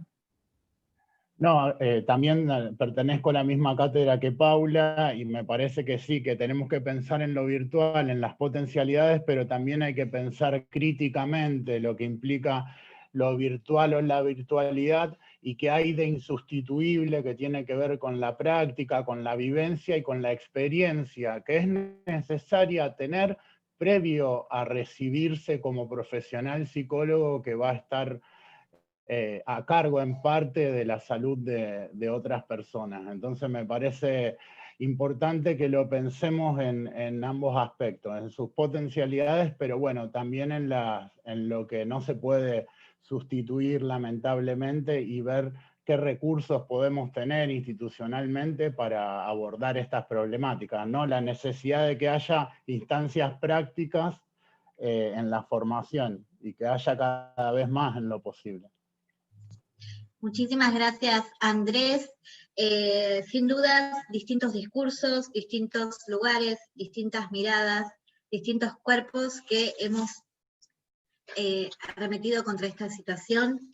No, también pertenezco a la misma cátedra que Paula y me parece que sí, que tenemos que pensar en lo virtual, en las potencialidades, pero también hay que pensar críticamente lo que implica lo virtual o la virtualidad y qué hay de insustituible que tiene que ver con la práctica, con la vivencia y con la experiencia que es necesaria tener previo a recibirse como profesional psicólogo que va a estar a cargo en parte de la salud de otras personas. Entonces me parece importante que lo pensemos en ambos aspectos, en sus potencialidades, pero bueno, también en lo que no se puede sustituir lamentablemente y ver qué recursos podemos tener institucionalmente para abordar estas problemáticas, ¿no? La necesidad de que haya instancias prácticas en la formación y que haya cada vez más en lo posible.
Muchísimas gracias, Andrés. Sin dudas, distintos discursos, distintos lugares, distintas miradas, distintos cuerpos que hemos arremetido contra esta situación.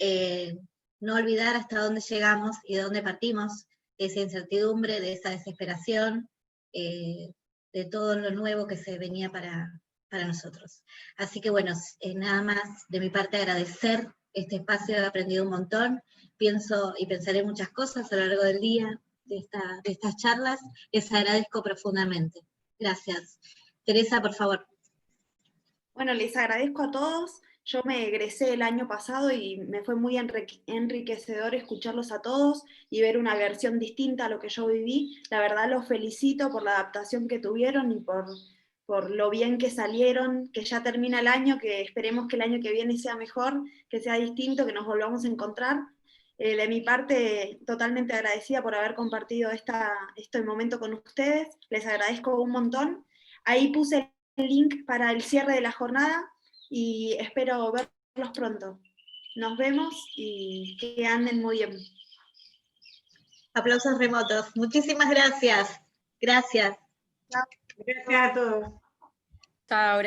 No olvidar hasta dónde llegamos y de dónde partimos, de esa incertidumbre, de esa desesperación, de todo lo nuevo que se venía para nosotros. Así que bueno, nada más de mi parte agradecer este espacio, he aprendido un montón, pienso y pensaré muchas cosas a lo largo del día de estas charlas, les agradezco profundamente. Gracias. Teresa, por favor.
Bueno, les agradezco a todos. Yo me egresé el año pasado y me fue muy enriquecedor escucharlos a todos y ver una versión distinta a lo que yo viví. La verdad los felicito por la adaptación que tuvieron y por lo bien que salieron, que ya termina el año, que esperemos que el año que viene sea mejor, que sea distinto, que nos volvamos a encontrar. De mi parte, totalmente agradecida por haber compartido este momento con ustedes. Les agradezco un montón. Ahí puse el link para el cierre de la jornada y espero verlos pronto. Nos vemos y que anden muy bien.
Aplausos remotos. Muchísimas gracias. Gracias.
Gracias a todos.
Chao, gracias.